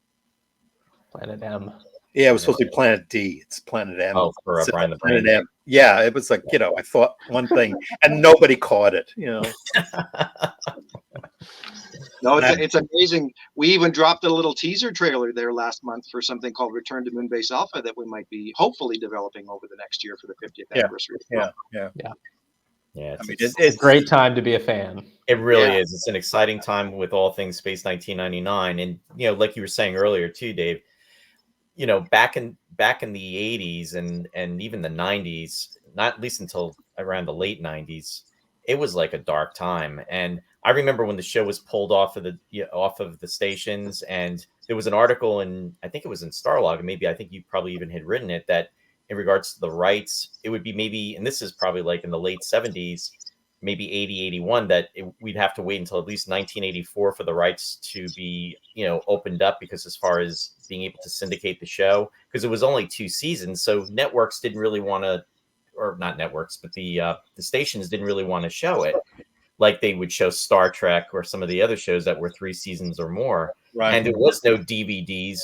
Planet M. Yeah, it was supposed to be Planet D. It's Planet M. Oh, for Brian the Brain. Planet M. Yeah, it was like, I thought one thing and nobody caught it, No, it's amazing. We even dropped a little teaser trailer there last month for something called Return to Moonbase Alpha that we might be hopefully developing over the next year for the 50th anniversary. Yeah. Yeah, it's a great time to be a fan. It really is. It's an exciting time with all things Space 1999, and like you were saying earlier too, Dave. Back in the 80s and even the 90s, not at least until around the late 90s, it was like a dark time. And I remember when the show was pulled off of the stations, and there was an article I think it was in Starlog, and maybe I think you probably even had written it, that in regards to the rights, it would be maybe, and this is probably like in the late 70s, maybe 80, 81, that we'd have to wait until at least 1984 for the rights to be, opened up, because as far as being able to syndicate the show, because it was only 2 seasons. So networks didn't really want to, or not networks, but the stations didn't really want to show it like they would show Star Trek or some of the other shows that were 3 seasons or more. Right. And there was no DVDs.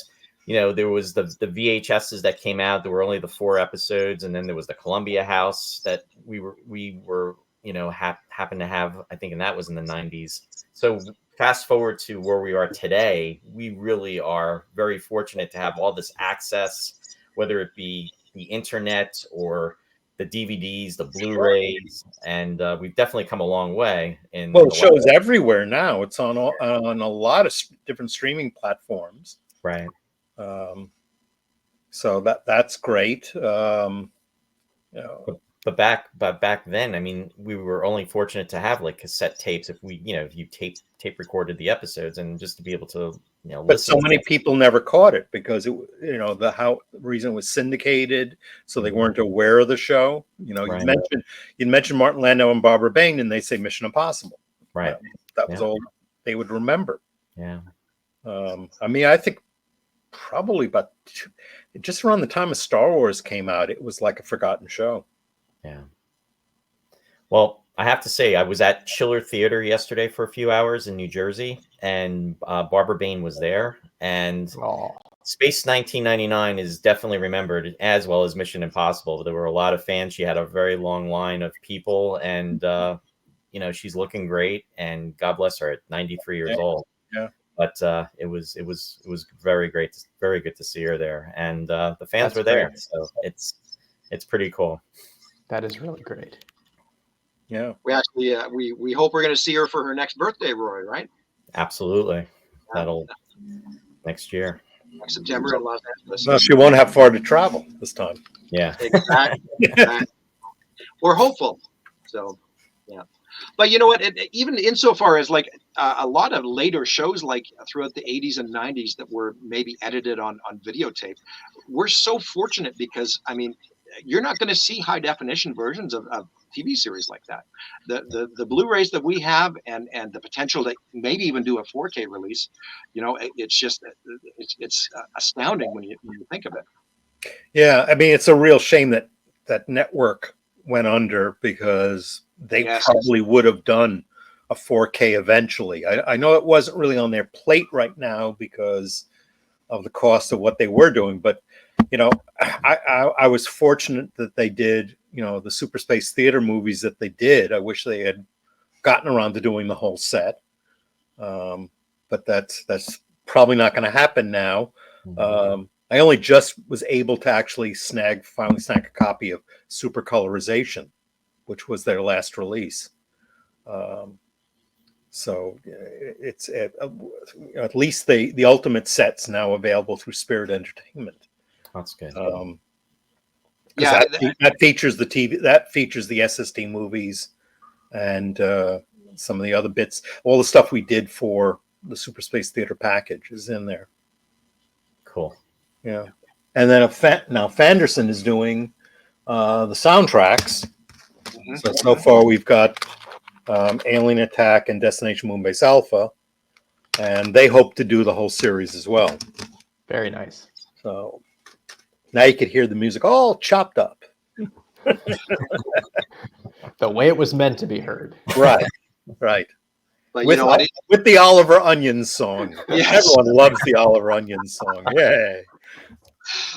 There was the VHSs that came out. There were only the 4 episodes. And then there was the Columbia House that we were happened to have, I think, and that was in the 90s. So fast forward to where we are today, we really are very fortunate to have all this access, whether it be the internet or the DVDs, the Blu-rays, and we've definitely come a long way. Well, it shows everywhere now. It's on a lot of different streaming platforms. Right. So that's great. But back then, I mean, we were only fortunate to have like cassette tapes if you tape recorded the episodes, and just to be able to But so many people never caught it because the reason it was syndicated, so they weren't aware of the show. Right. You mentioned Martin Landau and Barbara Bain, and they say Mission Impossible. Right. That was all they would remember. Yeah. I mean, I think probably just around the time of Star Wars came out, it was like a forgotten show. Yeah. Well, I have to say, I was at Schiller Theater yesterday for a few hours in New Jersey, and Barbara Bain was there. And Space 1999 is definitely remembered, as well as Mission Impossible. There were a lot of fans. She had a very long line of people, and she's looking great. And God bless her at 93 years old. Yeah. But it was very great, very good to see her there, and the fans were there, so it's pretty cool. That is really great. Yeah. We actually we hope we're going to see her for her next birthday, Roy. Right? Absolutely. That'll next year. Next September in Los Angeles. No, she won't have far to travel this time. Yeah. Exactly. We're hopeful. So, yeah. But you know what? Even insofar as like a lot of later shows, like throughout the 80s and 90s, that were maybe edited on videotape, we're so fortunate because, I mean, you're not going to see high definition versions of TV series like that. The Blu-rays that we have and the potential to maybe even do a 4K release, it's just it's astounding when you think of it. Yeah, I mean, it's a real shame that network went under, because they probably would have done a 4K eventually. I know it wasn't really on their plate right now because of the cost of what they were doing, but I was fortunate that they did, the Super Space Theater movies that they did. I wish they had gotten around to doing the whole set. But that's probably not going to happen now. I only just was able to actually finally snag a copy of Super Colorization, which was their last release. So it's at least the ultimate set's now available through Spirit Entertainment. That's good. Yeah, that features the TV, that features the SST movies, and some of the other bits. All the stuff we did for the Super Space Theater package is in there. Cool. Yeah, and then now Fanderson is doing the soundtracks. So far we've got Alien Attack and Destination Moonbase Alpha, and they hope to do the whole series as well. Very nice. So now you could hear the music all chopped up. The way it was meant to be heard. Right, right. But with, you know what? With the Oliver Onions song. Yes. Everyone loves the Oliver Onions song. Yay.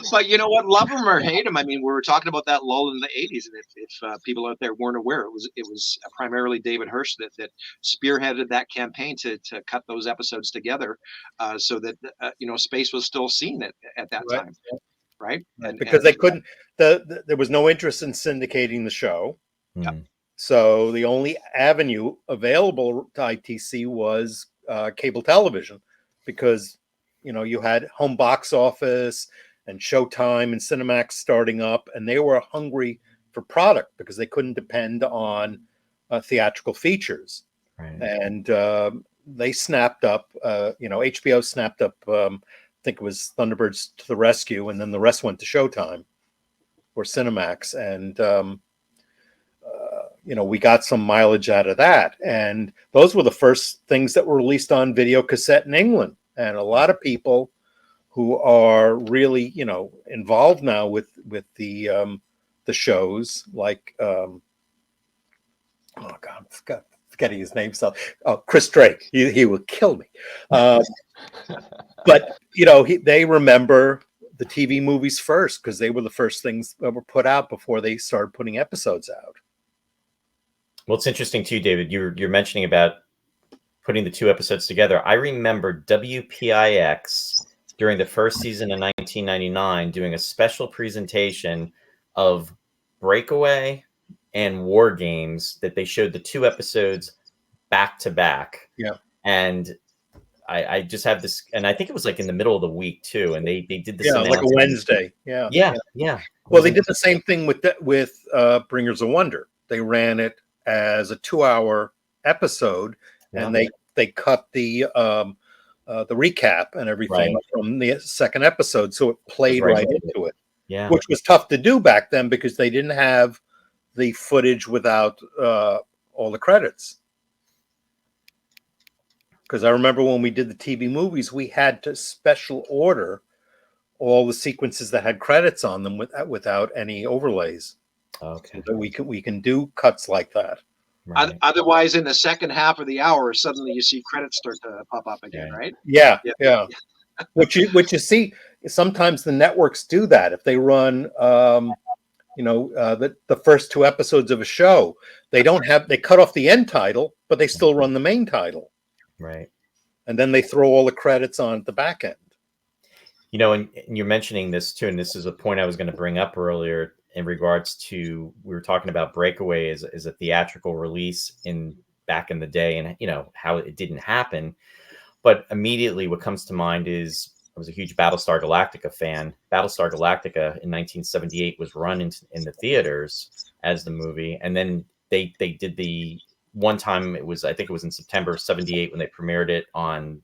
But you know what? Love him or hate him. I mean, we were talking about that lull in the '80s, and if people out there weren't aware, it was primarily David Hirsch that spearheaded that campaign to cut those episodes together, so that space was still seen at that time, right? Because they couldn't. There was no interest in syndicating the show. Yeah. So the only avenue available to ITC was cable television, because you had home box office and Showtime and Cinemax starting up, and they were hungry for product because they couldn't depend on theatrical features. Right. And they snapped up, HBO snapped up, I think it was Thunderbirds to the Rescue, and then the rest went to Showtime or Cinemax. And, we got some mileage out of that. And those were the first things that were released on video cassette in England. And a lot of people who are really, involved now with the shows, like oh God, I'm forgetting his name. So, Chris Drake, he will kill me. But they remember the TV movies first, because they were the first things that were put out before they started putting episodes out. Well, it's interesting too, David. You're mentioning about putting the two episodes together. I remember WPIX during the first season of 1999 doing a special presentation of Breakaway and War Games, that they showed the two episodes back to back. Yeah. And I just have this, and I think it was like in the middle of the week too, and they did this. Yeah, like a Wednesday. Yeah. Well, they did the same thing with Bringers of Wonder. They ran it as a 2-hour episode, and they cut the recap and everything from the second episode, so it played right into it. Yeah, which was tough to do back then because they didn't have the footage without all the credits. Because I remember when we did the TV movies, we had to special order all the sequences that had credits on them without any overlays. Okay. So we can do cuts like that. Right. Otherwise, in the second half of the hour, suddenly you see credits start to pop up again, right? Yeah. Which you see, sometimes the networks do that. If they run, the first two episodes of a show, they cut off the end title, but they still run the main title. Right. And then they throw all the credits on at the back end. And you're mentioning this too, and this is a point I was going to bring up earlier in regards to, we were talking about Breakaway as a theatrical release back in the day, and how it didn't happen. But immediately what comes to mind is, I was a huge Battlestar Galactica fan. Battlestar Galactica in 1978 was run in the theaters as the movie, and then they did the one time, I think it was in September of 78 when they premiered it on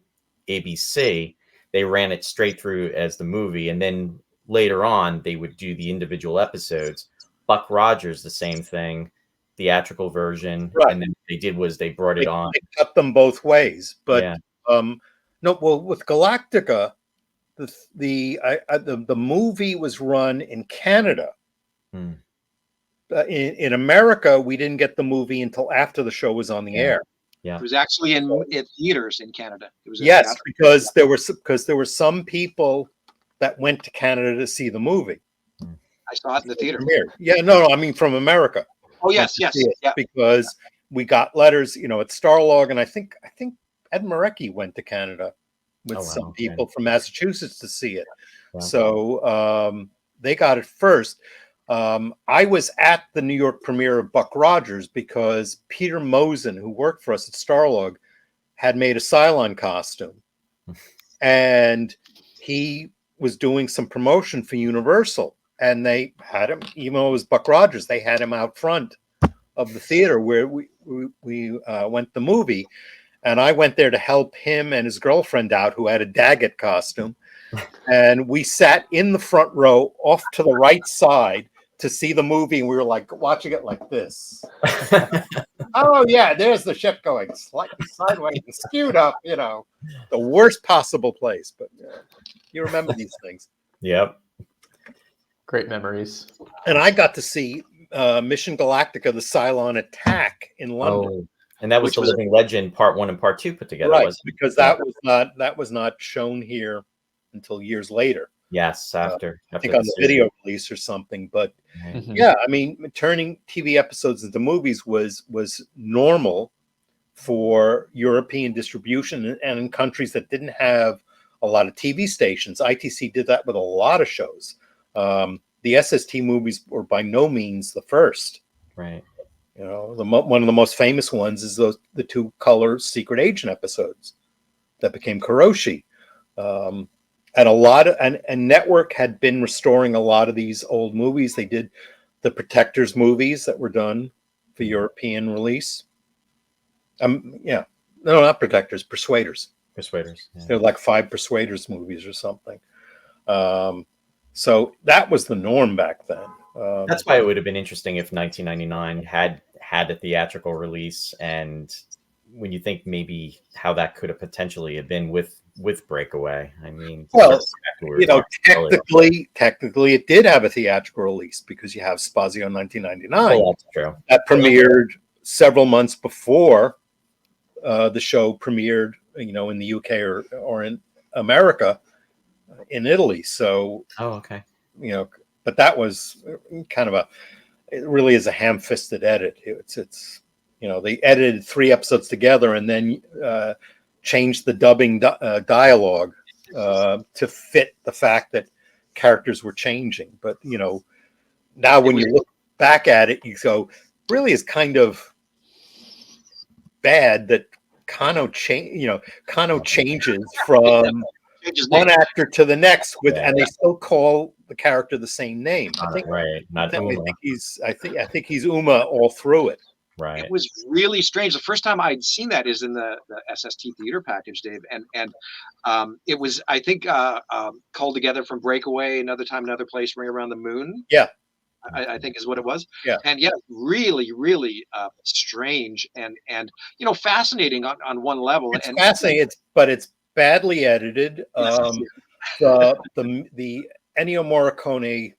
ABC. They ran it straight through as the movie, and then later on they would do the individual episodes. Buck Rogers, the same thing, theatrical version. Right. And then they brought it on. They cut them both ways, but with Galactica, the movie was run in Canada. In America, we didn't get the movie until after the show was on the air. Yeah, it was actually in theaters in Canada. It was because there were some people that went to Canada to see the movie. I saw it in the theater. Yeah, no, I mean from America. Oh yes, yeah. Because we got letters, at Starlog, and I think Ed Marecki went to Canada with some people from Massachusetts to see it. Wow. So they got it first. I was at the New York premiere of Buck Rogers because Peter Mosen, who worked for us at Starlog, had made a Cylon costume, and he was doing some promotion for Universal. and they had him, even though it was Buck Rogers, they had him out front of the theater where we went the movie. And I went there to help him and his girlfriend out, who had a Daggett costume. And we sat in the front row off to the right side to see the movie. And we were like watching it like this. Oh, yeah, there's the ship going slightly sideways and skewed up, the worst possible place. But you remember these things. Yep. Great memories. And I got to see Mission Galactica, the Cylon Attack in London. Oh. And that was the Living Legend Part 1 and Part 2 put together, right? Wasn't it? Because that was not shown here until years later. Yes, after I think on the video release or something. But yeah, I mean, turning TV episodes into movies was normal for European distribution, and in countries that didn't have a lot of TV stations. ITC did that with a lot of shows. The SST movies were by no means the first. Right. One of the most famous ones is the 2-color Secret Agent episodes that became Kuroshi. And and Network had been restoring a lot of these old movies. They did the Protectors movies that were done for European release. No, not Protectors, Persuaders. Persuaders. Yeah. They're like 5 Persuaders movies or something. So that was the norm back then. That's why it would have been interesting if 1999 had a theatrical release, and when you think maybe how that could have potentially have been with Breakaway. I mean, well, technically it did have a theatrical release because you have Spazio 1999. Oh, that's true. That premiered several months before the show premiered, in the UK or in America, in Italy. So, okay. But that was kind of it really is a ham-fisted edit. It's they edited 3 episodes together and then changed the dubbing dialogue to fit the fact that characters were changing. But now when you look back at it, you go, really is kind of bad that Kano changes from one actor to the next and they still call the character the same name. I think he's Uma all through it. Right. It was really strange. The first time I'd seen that is in the SST theater package, Dave, and it was, I think, called together from Breakaway, Another Time, Another Place, Ring Around the Moon. Yeah, I think is what it was. Yeah, and really, really strange and fascinating on one level. It's fascinating, but it's badly edited. The Ennio Morricone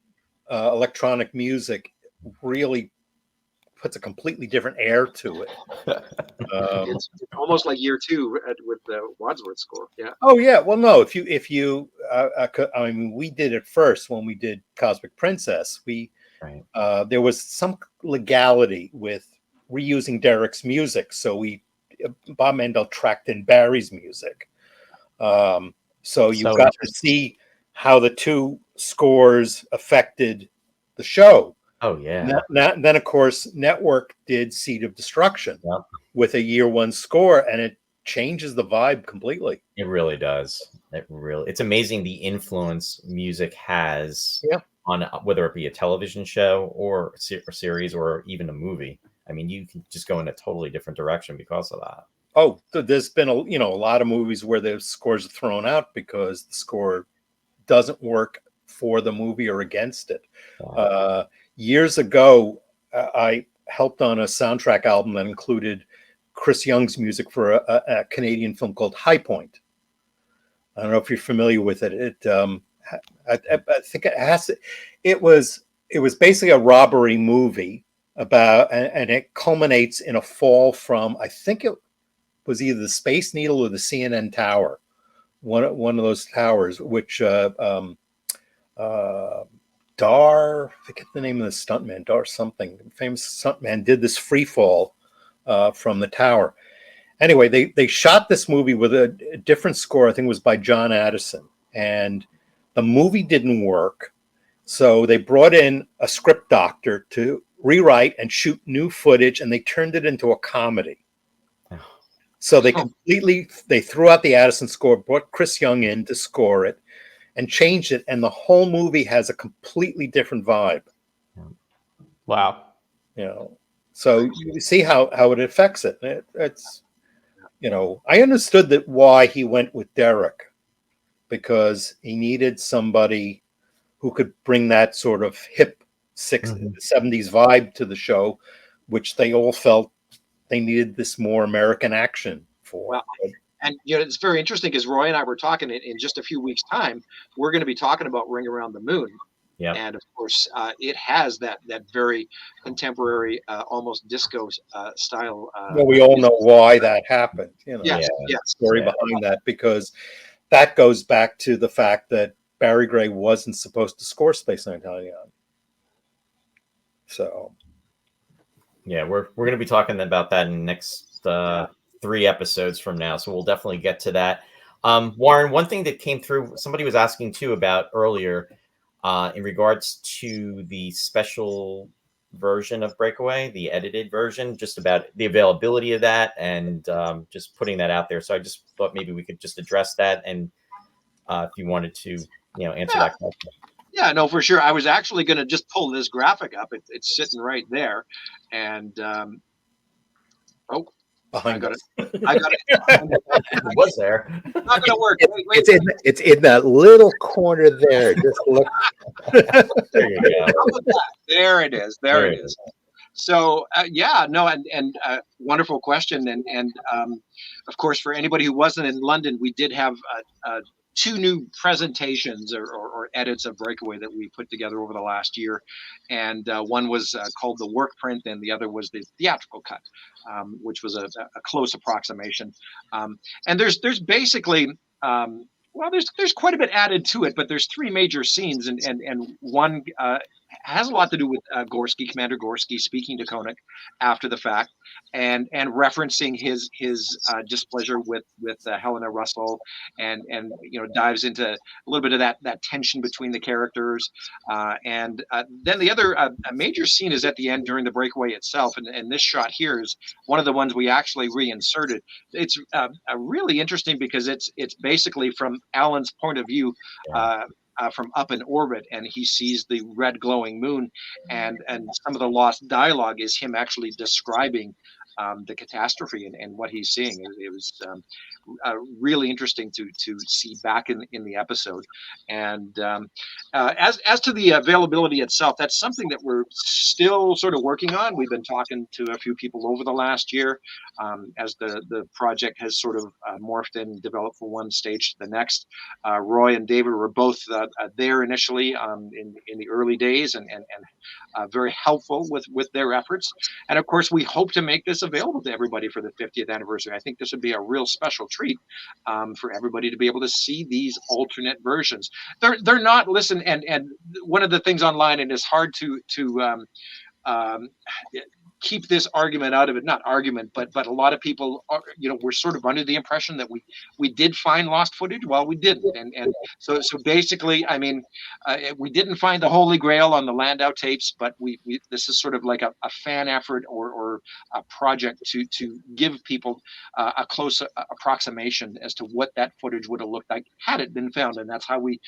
electronic music really puts a completely different air to it. It's almost like year 2 with the Wadsworth score. Yeah. Oh yeah. Well, no. If you, I mean, we did it first when we did Cosmic Princess. There was some legality with reusing Derek's music, so Bob Mandel tracked in Barry's music. So you've got to see how the 2 scores affected the show. Oh yeah. Then of course Network did Seed of Destruction with a year 1 score, and it changes the vibe completely. It really does. It's amazing the influence music has on whether it be a television show or a series or even a movie. I mean, you can just go in a totally different direction because of that. Oh, there's been a lot of movies where the scores are thrown out because the score doesn't work for the movie or against it. Wow. Years ago, I helped on a soundtrack album that included Chris Young's music for a Canadian film called High Point. I don't know if you're familiar with it. I think it has. It was basically a robbery movie about, and it culminates in a fall from, I think it was either the Space Needle or the CNN Tower, one of those towers, which Dar, I forget the name of the stuntman, Dar something, famous stuntman, did this free fall from the tower. Anyway, they shot this movie with a different score. I think it was by John Addison, and the movie didn't work. So they brought in a script doctor to rewrite and shoot new footage, and they turned it into a comedy. So they threw out the Addison score, brought Chris Young in to score it, and changed it, and the whole movie has a completely different vibe. Wow. So you see how it affects it. It's I understood that why he went with Derek, because he needed somebody who could bring that sort of hip 70s vibe to the show, which they all felt they needed this more American action for. Well, and it's very interesting because Roy and I were talking in just a few weeks' time. We're going to be talking about Ring Around the Moon. Yeah. And of course, it has that very contemporary, almost disco style. Well, we all know why that happened. Yes. Story behind that, because that goes back to the fact that Barry Gray wasn't supposed to score Space 999. So, yeah, we're going to be talking about that in the next 3 episodes from now. So we'll definitely get to that. Warren, one thing that came through, somebody was asking too about earlier, in regards to the special version of Breakaway, the edited version, just about the availability of that, and just putting that out there. So I just thought maybe we could just address that, and if you wanted to, answer that question. Yeah, no, for sure. I was actually going to just pull this graphic up. It's sitting right there, and behind I got us. it. It was there. Not going to work. Wait. It's in that little corner there. Just look. There you go. There it is. There it is. So and wonderful question, and of course, for anybody who wasn't in London, we did have 2 new presentations or edits of Breakaway that we put together over the last year, and one was called the work print, and the other was the theatrical cut, which was a close approximation. And there's basically there's quite a bit added to it, but there's 3 major scenes, and one has a lot to do with Commander Gorski speaking to Koenig after the fact, and referencing his displeasure with Helena Russell, and dives into a little bit of that tension between the characters, and then the other major scene is at the end during the breakaway itself, and this shot here is one of the ones we actually reinserted. It's really interesting because it's basically from Alan's point of view. From up in orbit, and he sees the red glowing moon, and some of the lost dialogue is him actually describing the catastrophe and what he's seeing. It was really interesting to see back in the episode. And as to the availability itself, that's something that we're still sort of working on. We've been talking to a few people over the last year, as the project has sort of morphed and developed from one stage to the next. Roy and David were both there initially in the early days, and very helpful with their efforts. And of course, we hope to make this available to everybody for the 50th anniversary. I think this would be a real special treat for everybody to be able to see these alternate versions. They're not, listen, and one of the things online, and it's hard to keep this argument out of it, not argument, but a lot of people are, we're sort of under the impression that we did find lost footage. Well, we didn't, and so basically, I mean, we didn't find the Holy Grail on the Landau tapes, but we this is sort of like a fan effort or a project to give people a close approximation as to what that footage would have looked like had it been found, and that's how we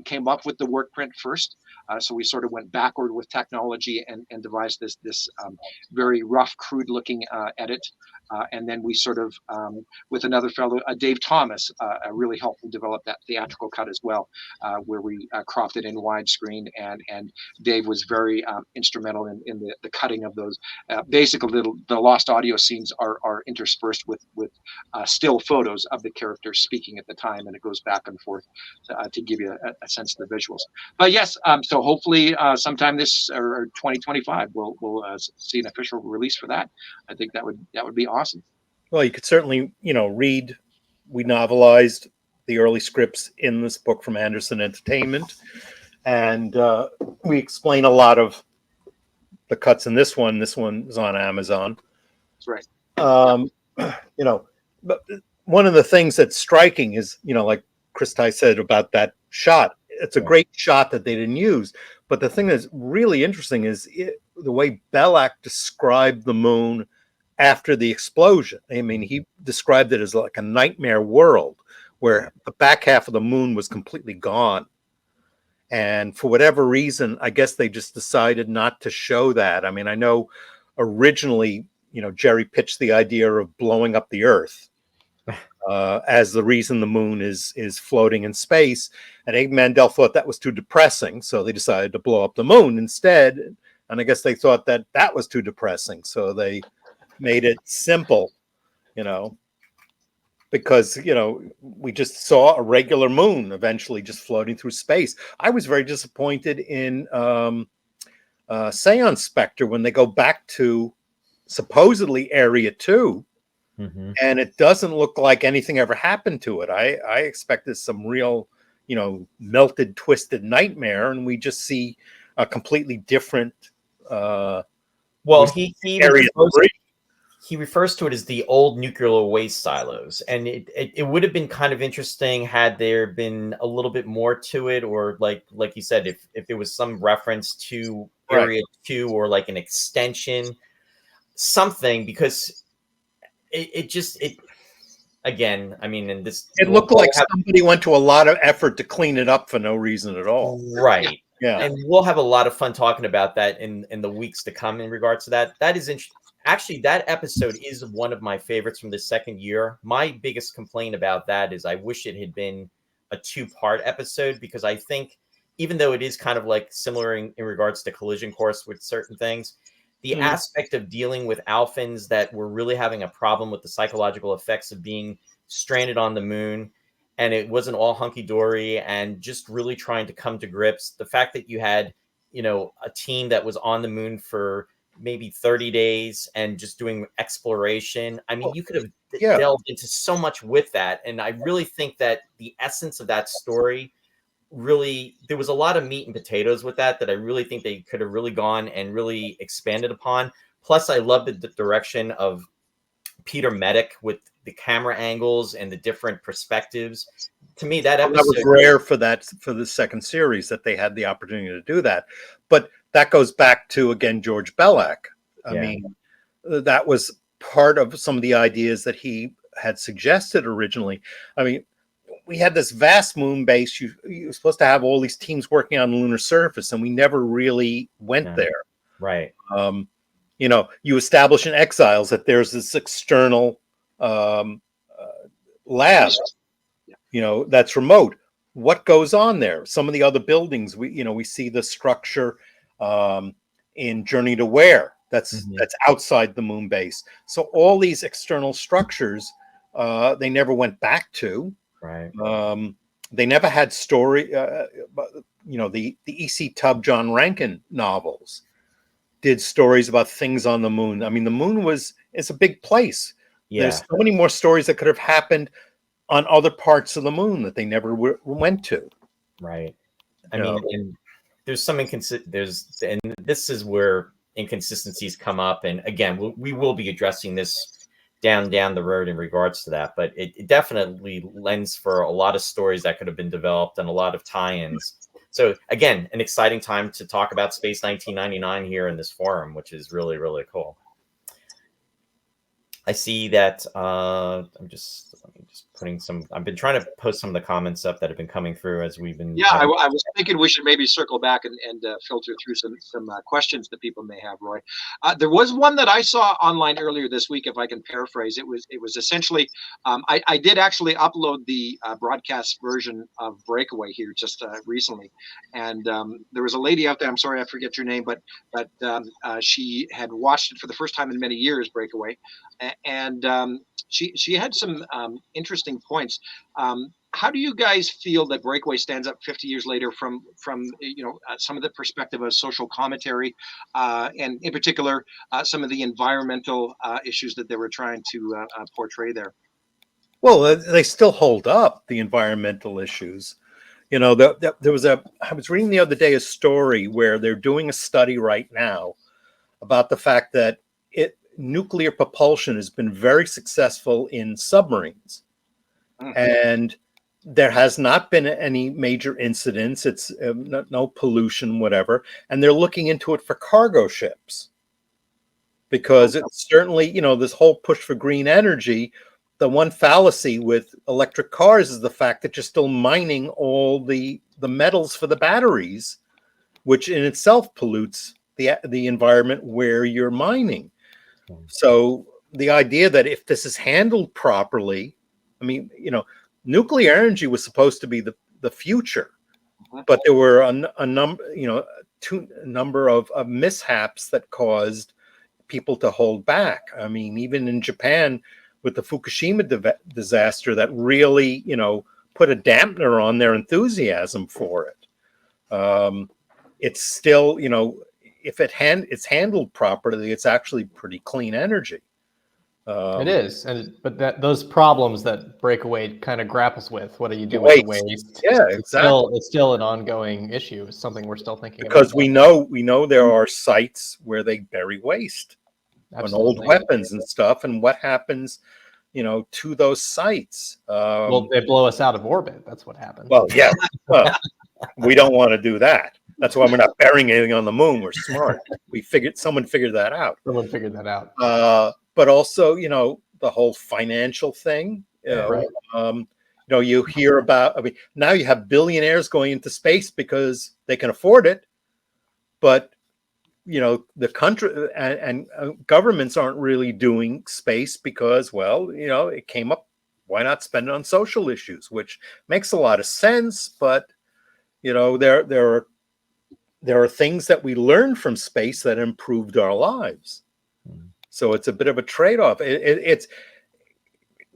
came up with the work print first. So we sort of went backward with technology and devised this very rough, crude-looking edit, and then we sort of, with another fellow, Dave Thomas, really helped develop that theatrical cut as well, where we cropped it in widescreen, and Dave was very instrumental in the cutting of those. Basically, the lost audio scenes are interspersed with still photos of the characters speaking at the time, and it goes back and forth to give you a sense of the visuals. But yes, so hopefully sometime this or 2025 we'll see an official release for that. I think that would be awesome. Well, you could certainly read. We novelized the early scripts in this book from Anderson Entertainment, and we explain a lot of the cuts in this one. This one is on Amazon. That's right. But one of the things that's striking is, like Chris Ty said about that shot, it's a great shot that they didn't use. But the thing that's really interesting is the way Belak described the moon after the explosion. I mean, he described it as like a nightmare world where the back half of the moon was completely gone. And for whatever reason, I guess they just decided not to show that. I mean, I know originally, Jerry pitched the idea of blowing up the Earth as the reason the moon is floating in space. And Abe Mandel thought that was too depressing, so they decided to blow up the moon instead. And I guess they thought that that was too depressing, so they made it simple, because, we just saw a regular moon eventually just floating through space. I was very disappointed in Seance Spectre when they go back to supposedly Area 2, and it doesn't look like anything ever happened to it. I expected some real, melted, twisted nightmare, and we just see a completely different well, he Area 3. He refers to it as the old nuclear waste silos, and it would have been kind of interesting had there been a little bit more to it, or like you said, if there was some reference to Area 2 or like an extension, something, because it again, I mean, and this, it looked like somebody went to a lot of effort to clean it up for no reason at all. Right. Yeah. And we'll have a lot of fun talking about that in the weeks to come in regards to that. That is interesting. Actually, that episode is one of my favorites from the second year. My biggest complaint about that is I wish it had been a 2-part episode, because I think even though it is kind of like similar in regards to Collision Course with certain things, the aspect of dealing with Alphans that were really having a problem with the psychological effects of being stranded on the moon, and it wasn't all hunky-dory, and just really trying to come to grips. The fact that you had, a team that was on the moon for maybe 30 days and just doing exploration. I mean, you could have delved into so much with that. And I really think that the essence of that story, really, there was a lot of meat and potatoes with that I really think they could have really gone and really expanded upon. Plus, I love the direction of Peter Medic with the camera angles and the different perspectives. To me, that episode, that was rare for the second series, that they had the opportunity to do that. But that goes back to, again, George Bellac. I mean, that was part of some of the ideas that he had suggested originally. I mean, we had this vast moon base. You were supposed to have all these teams working on the lunar surface, and we never really went there. Right. You establish in Exiles that there's this external lab, that's remote. What goes on there? Some of the other buildings, we see the structure in Journey to Where that's outside the moon base. So all these external structures, they never went back to. Right. They never had story. The E.C. Tubb, John Rankin novels did stories about things on the moon. I mean, the moon it's a big place. Yeah. There's so many more stories that could have happened on other parts of the moon that they never went to. Right. I mean, and there's some and this is where inconsistencies come up. And again, we will be addressing this down the road in regards to that. But it definitely lends for a lot of stories that could have been developed and a lot of tie-ins. So again, an exciting time to talk about Space 1999 here in this forum, which is really, really cool. I see that I'm just putting some. I've been trying to post some of the comments up that have been coming through as we've been. Yeah, I was thinking we should maybe circle back and filter through some questions that people may have, Roy. There was one that I saw online earlier this week, if I can paraphrase. It was essentially, I did actually upload the broadcast version of Breakaway here just recently, and there was a lady out there. I'm sorry, I forget your name, but she had watched it for the first time in many years, Breakaway. And she had some interesting points. How do you guys feel that Breakaway stands up 50 years later from some of the perspective of social commentary, and in particular some of the environmental issues that they were trying to portray there? Well, they still hold up, the environmental issues. I was reading the other day a story where they're doing a study right now about the fact that nuclear propulsion has been very successful in submarines, and there has not been any major incidents. It's no pollution, whatever, and they're looking into it for cargo ships, because it's certainly, this whole push for green energy. The one fallacy with electric cars is the fact that you're still mining all the the metals for the batteries, which in itself pollutes the environment where you're mining. So the idea that if this is handled properly, I mean, nuclear energy was supposed to be the future, but there were a number of mishaps that caused people to hold back. I mean, even in Japan with the Fukushima disaster, that really, put a dampener on their enthusiasm for it. It's still, if it's handled properly, it's actually pretty clean energy. It is, but those problems that Breakaway kind of grapples with. What do you do with the waste? Yeah, exactly. It's still an ongoing issue. It's something we're still thinking because about. we know there are sites where they bury waste on old weapons and stuff, and what happens, to those sites. Well, they blow us out of orbit. That's what happens. Well, yeah. Well, we don't want to do that. That's why we're not burying anything on the moon. We're smart. Someone figured that out. Someone figured that out. But also, the whole financial thing. Right. You hear about. I mean, now you have billionaires going into space because they can afford it, but the country and governments aren't really doing space because, well, it came up. Why not spend it on social issues, which makes a lot of sense, but there are things that we learned from space that improved our lives. So it's a bit of a trade-off. It's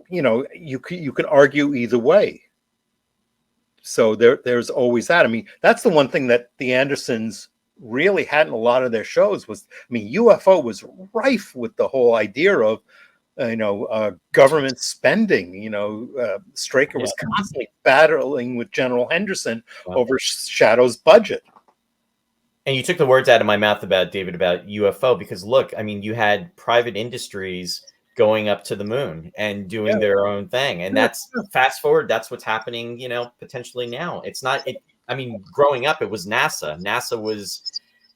you can argue either way. So there's always that. I mean, that's the one thing that the Andersons really had in a lot of their shows was, I mean, UFO was rife with the whole idea of government spending. Straker was constantly battling with General Henderson over Shadow's budget. And you took the words out of my mouth about UFO, because look, I mean, you had private industries going up to the moon and doing their own thing. And that's fast forward. That's what's happening, potentially now. It's not, I mean, growing up, it was NASA. NASA was,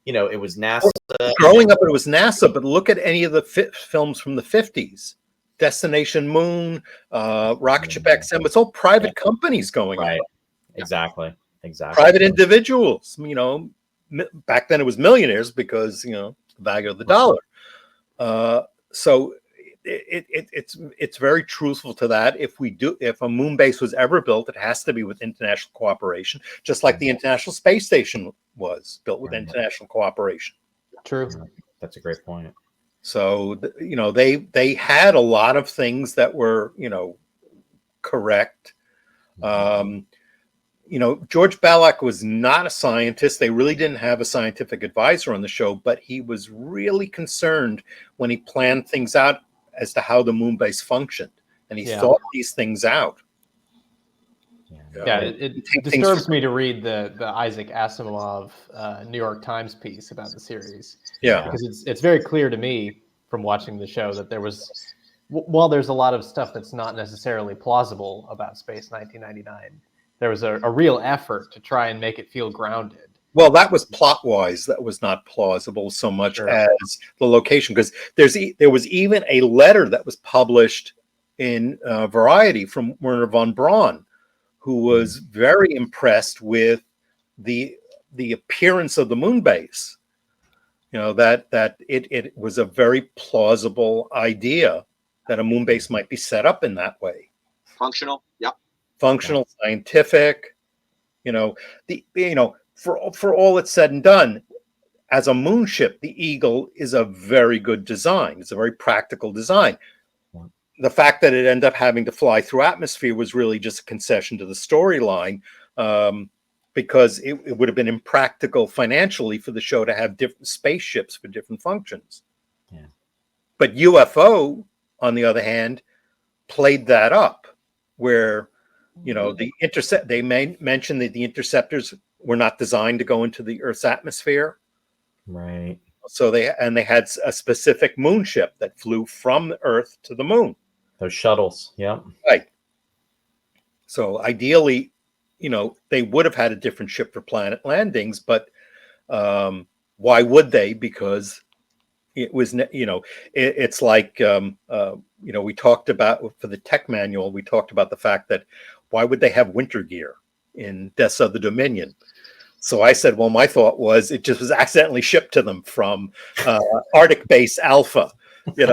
it was NASA. Growing up, it was NASA, but look at any of the films from the 50s. Destination Moon, Rocket Ship XM, it's all private companies going on. Exactly. Private individuals, back then it was millionaires because, the value of the dollar. So it's very truthful to that. If a moon base was ever built, it has to be with international cooperation, just like the International Space Station was built with international cooperation. True. That's a great point. So, they had a lot of things that were, correct. George Ballack was not a scientist. They really didn't have a scientific advisor on the show, but he was really concerned when he planned things out as to how the moon base functioned. And he thought these things out. It disturbs me to read the Isaac Asimov New York Times piece about the series. Yeah. Because it's very clear to me from watching the show that there was, while there's a lot of stuff that's not necessarily plausible about Space 1999, there was a real effort to try and make it feel grounded. Well, that was plot-wise. That was not plausible so much as the location, because there was even a letter that was published in Variety from Werner von Braun, who was very impressed with the appearance of the moon base. That it was a very plausible idea that a moon base might be set up in that way. Functional, functional, scientific. For all it's said and done, as a moon ship, the Eagle is a very good design. It's a very practical design. The fact that it ended up having to fly through atmosphere was really just a concession to the storyline, because it would have been impractical financially for the show to have different spaceships for different functions. Yeah. But UFO, on the other hand, played that up, where they mentioned that the interceptors were not designed to go into the Earth's atmosphere. Right. So they had a specific moon ship that flew from Earth to the moon. Those shuttles. Yeah. Right. So ideally, they would have had a different ship for planet landings, but why would they? Because it was, it's like, we talked about for the tech manual, we talked about the fact that why would they have winter gear? in Deaths of the Dominion. So I said, well, my thought was it just was accidentally shipped to them from Arctic Base Alpha. They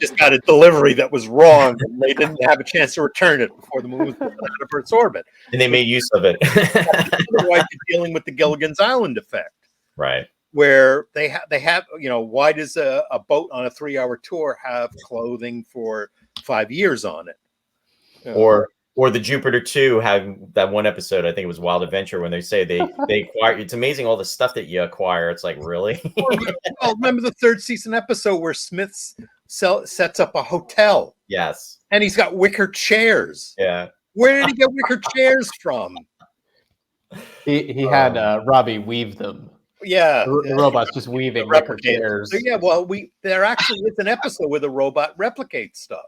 just got a delivery that was wrong, and they didn't have a chance to return it before the moon was put out of Earth's orbit. And they made use of it. Otherwise, you're dealing with the Gilligan's Island effect, right? Where they have, why does a boat on a 3-hour tour have clothing for 5 years on it? Or the Jupiter 2 having that one episode, I think it was Wild Adventure, when they say they acquire. It's amazing all the stuff that you acquire. It's like, really? Well, remember the 3rd season episode where Smith sets up a hotel? Yes. And he's got wicker chairs. Yeah. Where did he get wicker chairs from? He had Robbie weave them. Yeah, the robots just weaving wicker chairs. So yeah, well, there actually is an episode where the robot replicates stuff.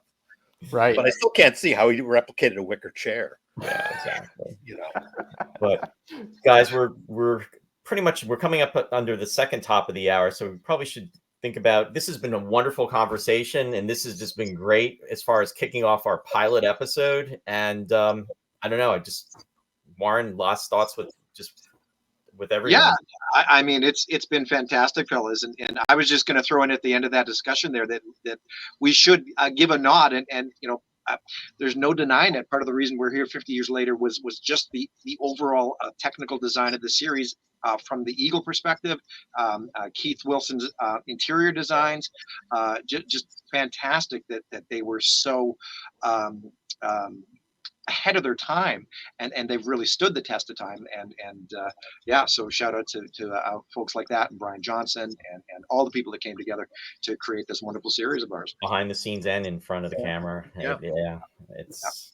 Right. But I still can't see how he replicated a wicker chair. Yeah, exactly. But guys, we're pretty much coming up under the second top of the hour, so we probably should think about, this has been a wonderful conversation, and this has just been great as far as kicking off our pilot episode. And I don't know, Warren, last thoughts with everyone. Yeah, I mean, it's been fantastic, fellas, and I was just going to throw in at the end of that discussion there that we should give a nod, and there's no denying it. Part of the reason we're here 50 years later was just the overall technical design of the series from the Eagle perspective, Keith Wilson's interior designs, just fantastic that they were so ahead of their time, and they've really stood the test of time, and so shout out to folks like that, and Brian Johnson, and all the people that came together to create this wonderful series of ours, behind the scenes and in front of the camera. It's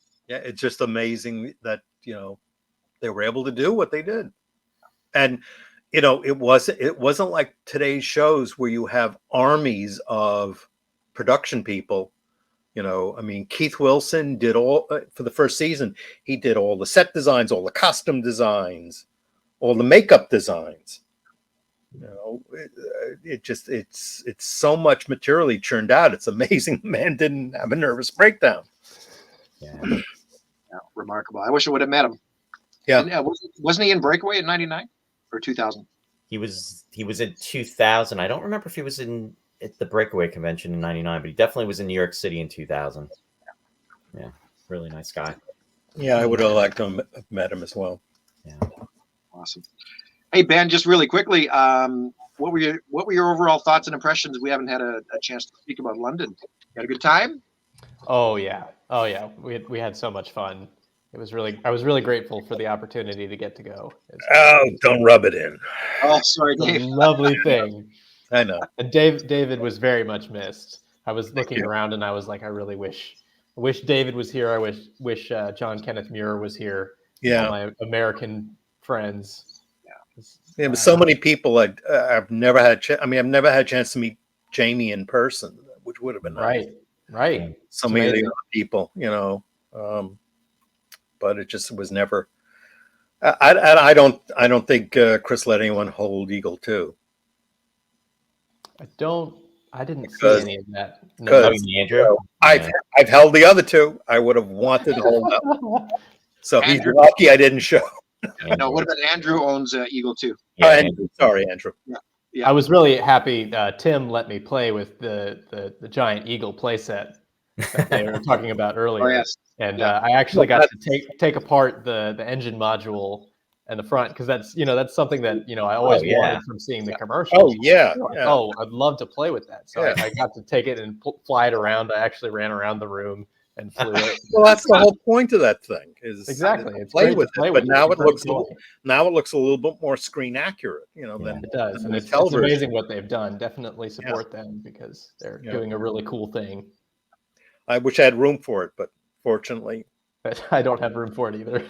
just amazing that they were able to do what they did. And it wasn't like today's shows where you have armies of production people. I mean, Keith Wilson did all for the first season. He did all the set designs, all the costume designs, all the makeup designs. It's so much materially churned out. It's amazing the man didn't have a nervous breakdown. Yeah, remarkable. I wish I would have met him. Yeah, and, wasn't he in Breakaway in '99 or 2000? He was in 2000. I don't remember if he was at the Breakaway convention in '99, but he definitely was in New York City in 2000. Yeah, really nice guy. Yeah, I would have liked to have met him as well. Yeah, awesome. Hey Ben, just really quickly, what were your overall thoughts and impressions? We haven't had a chance to speak about London. You had a good time? Oh yeah. We had so much fun. I was really grateful for the opportunity to get to go. Don't rub it in. Oh, sorry, Dave. Lovely thing. I know. And David was very much missed. I was looking around and I was like, I really wish David was here. I wish John Kenneth Muir was here. Yeah, all my American friends. Yeah, but so many people I've never had. I've never had a chance to meet Jamie in person, which would have been nice. Right. So many of the other people, but it just was never. I don't think Chris let anyone hold Eagle 2. I didn't see any of that. No, Andrew. I've held the other 2. I would have wanted to hold up. So he's lucky I didn't show. No, what about Andrew owns Eagle 2? Andrew. Sorry, Andrew. Yeah. I was really happy Tim let me play with the giant Eagle playset that they were talking about earlier. Oh, yes. And I actually got to take apart the engine module and the front, because that's something that I always wanted from seeing the commercials. Oh yeah. Oh, I'd love to play with that. So I got to take it and fly it around. I actually ran around the room and flew it. Well, that's the whole point of that thing. Is exactly it's play with it. But now it looks a little bit more screen accurate. Than it does. And it's amazing what they've done. Definitely support them, because they're doing a really cool thing. I wish I had room for it, but fortunately, I don't have room for it either.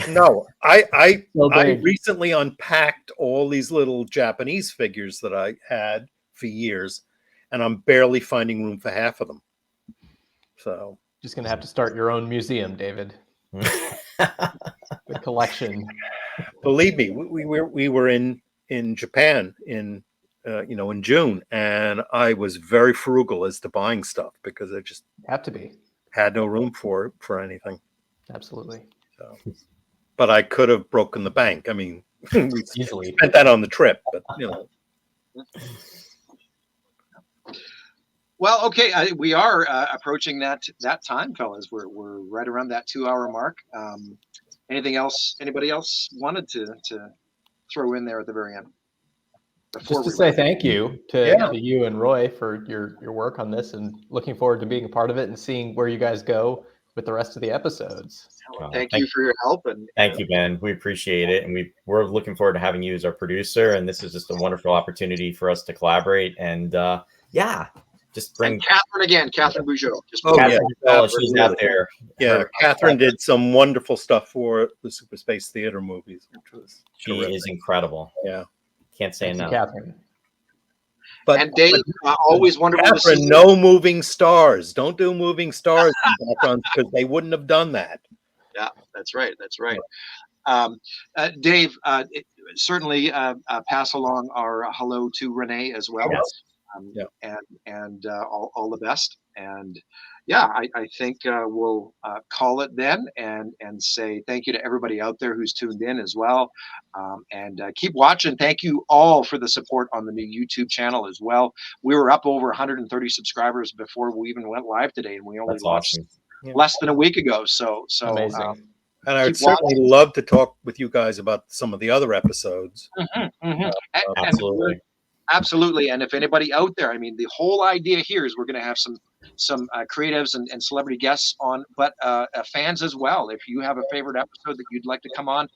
No, I recently unpacked all these little Japanese figures that I had for years, and I'm barely finding room for half of them. So just gonna have to start your own museum, David. The collection. Believe me, we were in Japan in June, and I was very frugal as to buying stuff because I just have to be. Had no room for anything. Absolutely. So. but I could have broken the bank. I mean, we Easily. spent that on the trip, but you know. Well, okay, we are approaching that time, fellas. We're right around that 2-hour mark. Anything else? Anybody else wanted to throw in there at the very end? Just to say thank you to you and Roy for your work on this, and looking forward to being a part of it and seeing where you guys go with the rest of the episodes. Thank you for your help, and thank you, Ben. We appreciate it, and we're looking forward to having you as our producer. And this is just a wonderful opportunity for us to collaborate. And just bring Catherine Bougeot. She's out there. Yeah, Catherine did some wonderful stuff for the Super Space Theater movies, which was she is incredible. Yeah, can't say enough. Catherine. And Dave, always wonderful Catherine, to see no moving stars. Don't do moving stars because they wouldn't have done that. Yeah, that's right. That's right. Dave, certainly pass along our hello to Renee as well. Yes. And all the best. And yeah, I think we'll call it then and say thank you to everybody out there who's tuned in as well. And keep watching. Thank you all for the support on the new YouTube channel as well. We were up over 130 subscribers before we even went live today, and we only launched less than a week ago. So amazing. And I would certainly love to talk with you guys about some of the other episodes. Absolutely. Absolutely. And if anybody out there, I mean, the whole idea here is we're going to have some creatives and celebrity guests on, but fans as well. If you have a favorite episode that you'd like to come on,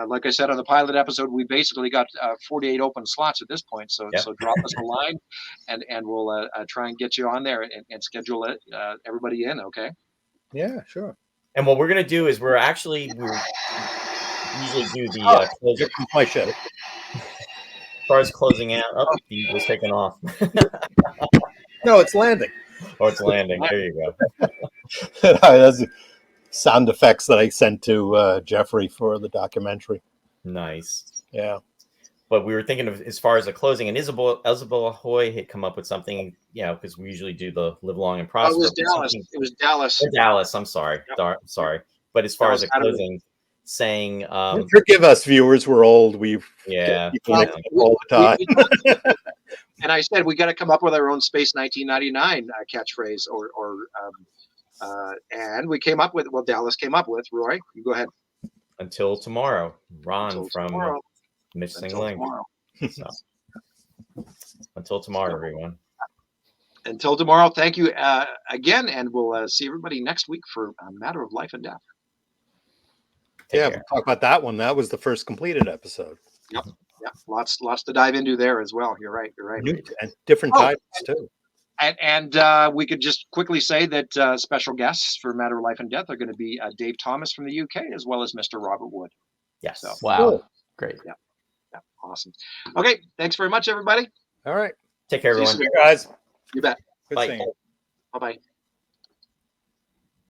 like I said on the pilot episode, we basically got 48 open slots at this point. So drop us a line, and we'll try and get you on there and schedule it everybody in. Okay. Yeah, sure. And what we're going to do is we usually do the closure. My show. As far as closing out, the was taken off. No, it's landing. Oh, it's landing. There you go. That's sound effects that I sent to Jeffrey for the documentary. Nice. Yeah. But we were thinking of as far as the closing, and Isabel Hoy had come up with something, because we usually do the live long and prosper. It was Dallas. It was Dallas. Dallas. I'm sorry. Yep. Sorry. But as far as the closing, saying forgive us, viewers, we're old. All the time. And I said we got to come up with our own Space 1999 catchphrase, and we came up with Dallas came up with. Roy, you go ahead. Until tomorrow, Ron from Missing Link. So, until tomorrow, everyone. Until tomorrow, thank you again, and we'll see everybody next week for a matter of life and death. We'll talk about that one. That was the first completed episode. Yep. Lots to dive into there as well. You're right. And different titles too. And we could just quickly say that special guests for Matter of Life and Death are going to be Dave Thomas from the UK, as well as Mr. Robert Wood. Yes. So, wow. Cool. Great. Yeah. Awesome. Okay. Thanks very much, everybody. All right. Take care, everyone. See you guys. You bet. Good Bye. seeing you. Bye-bye.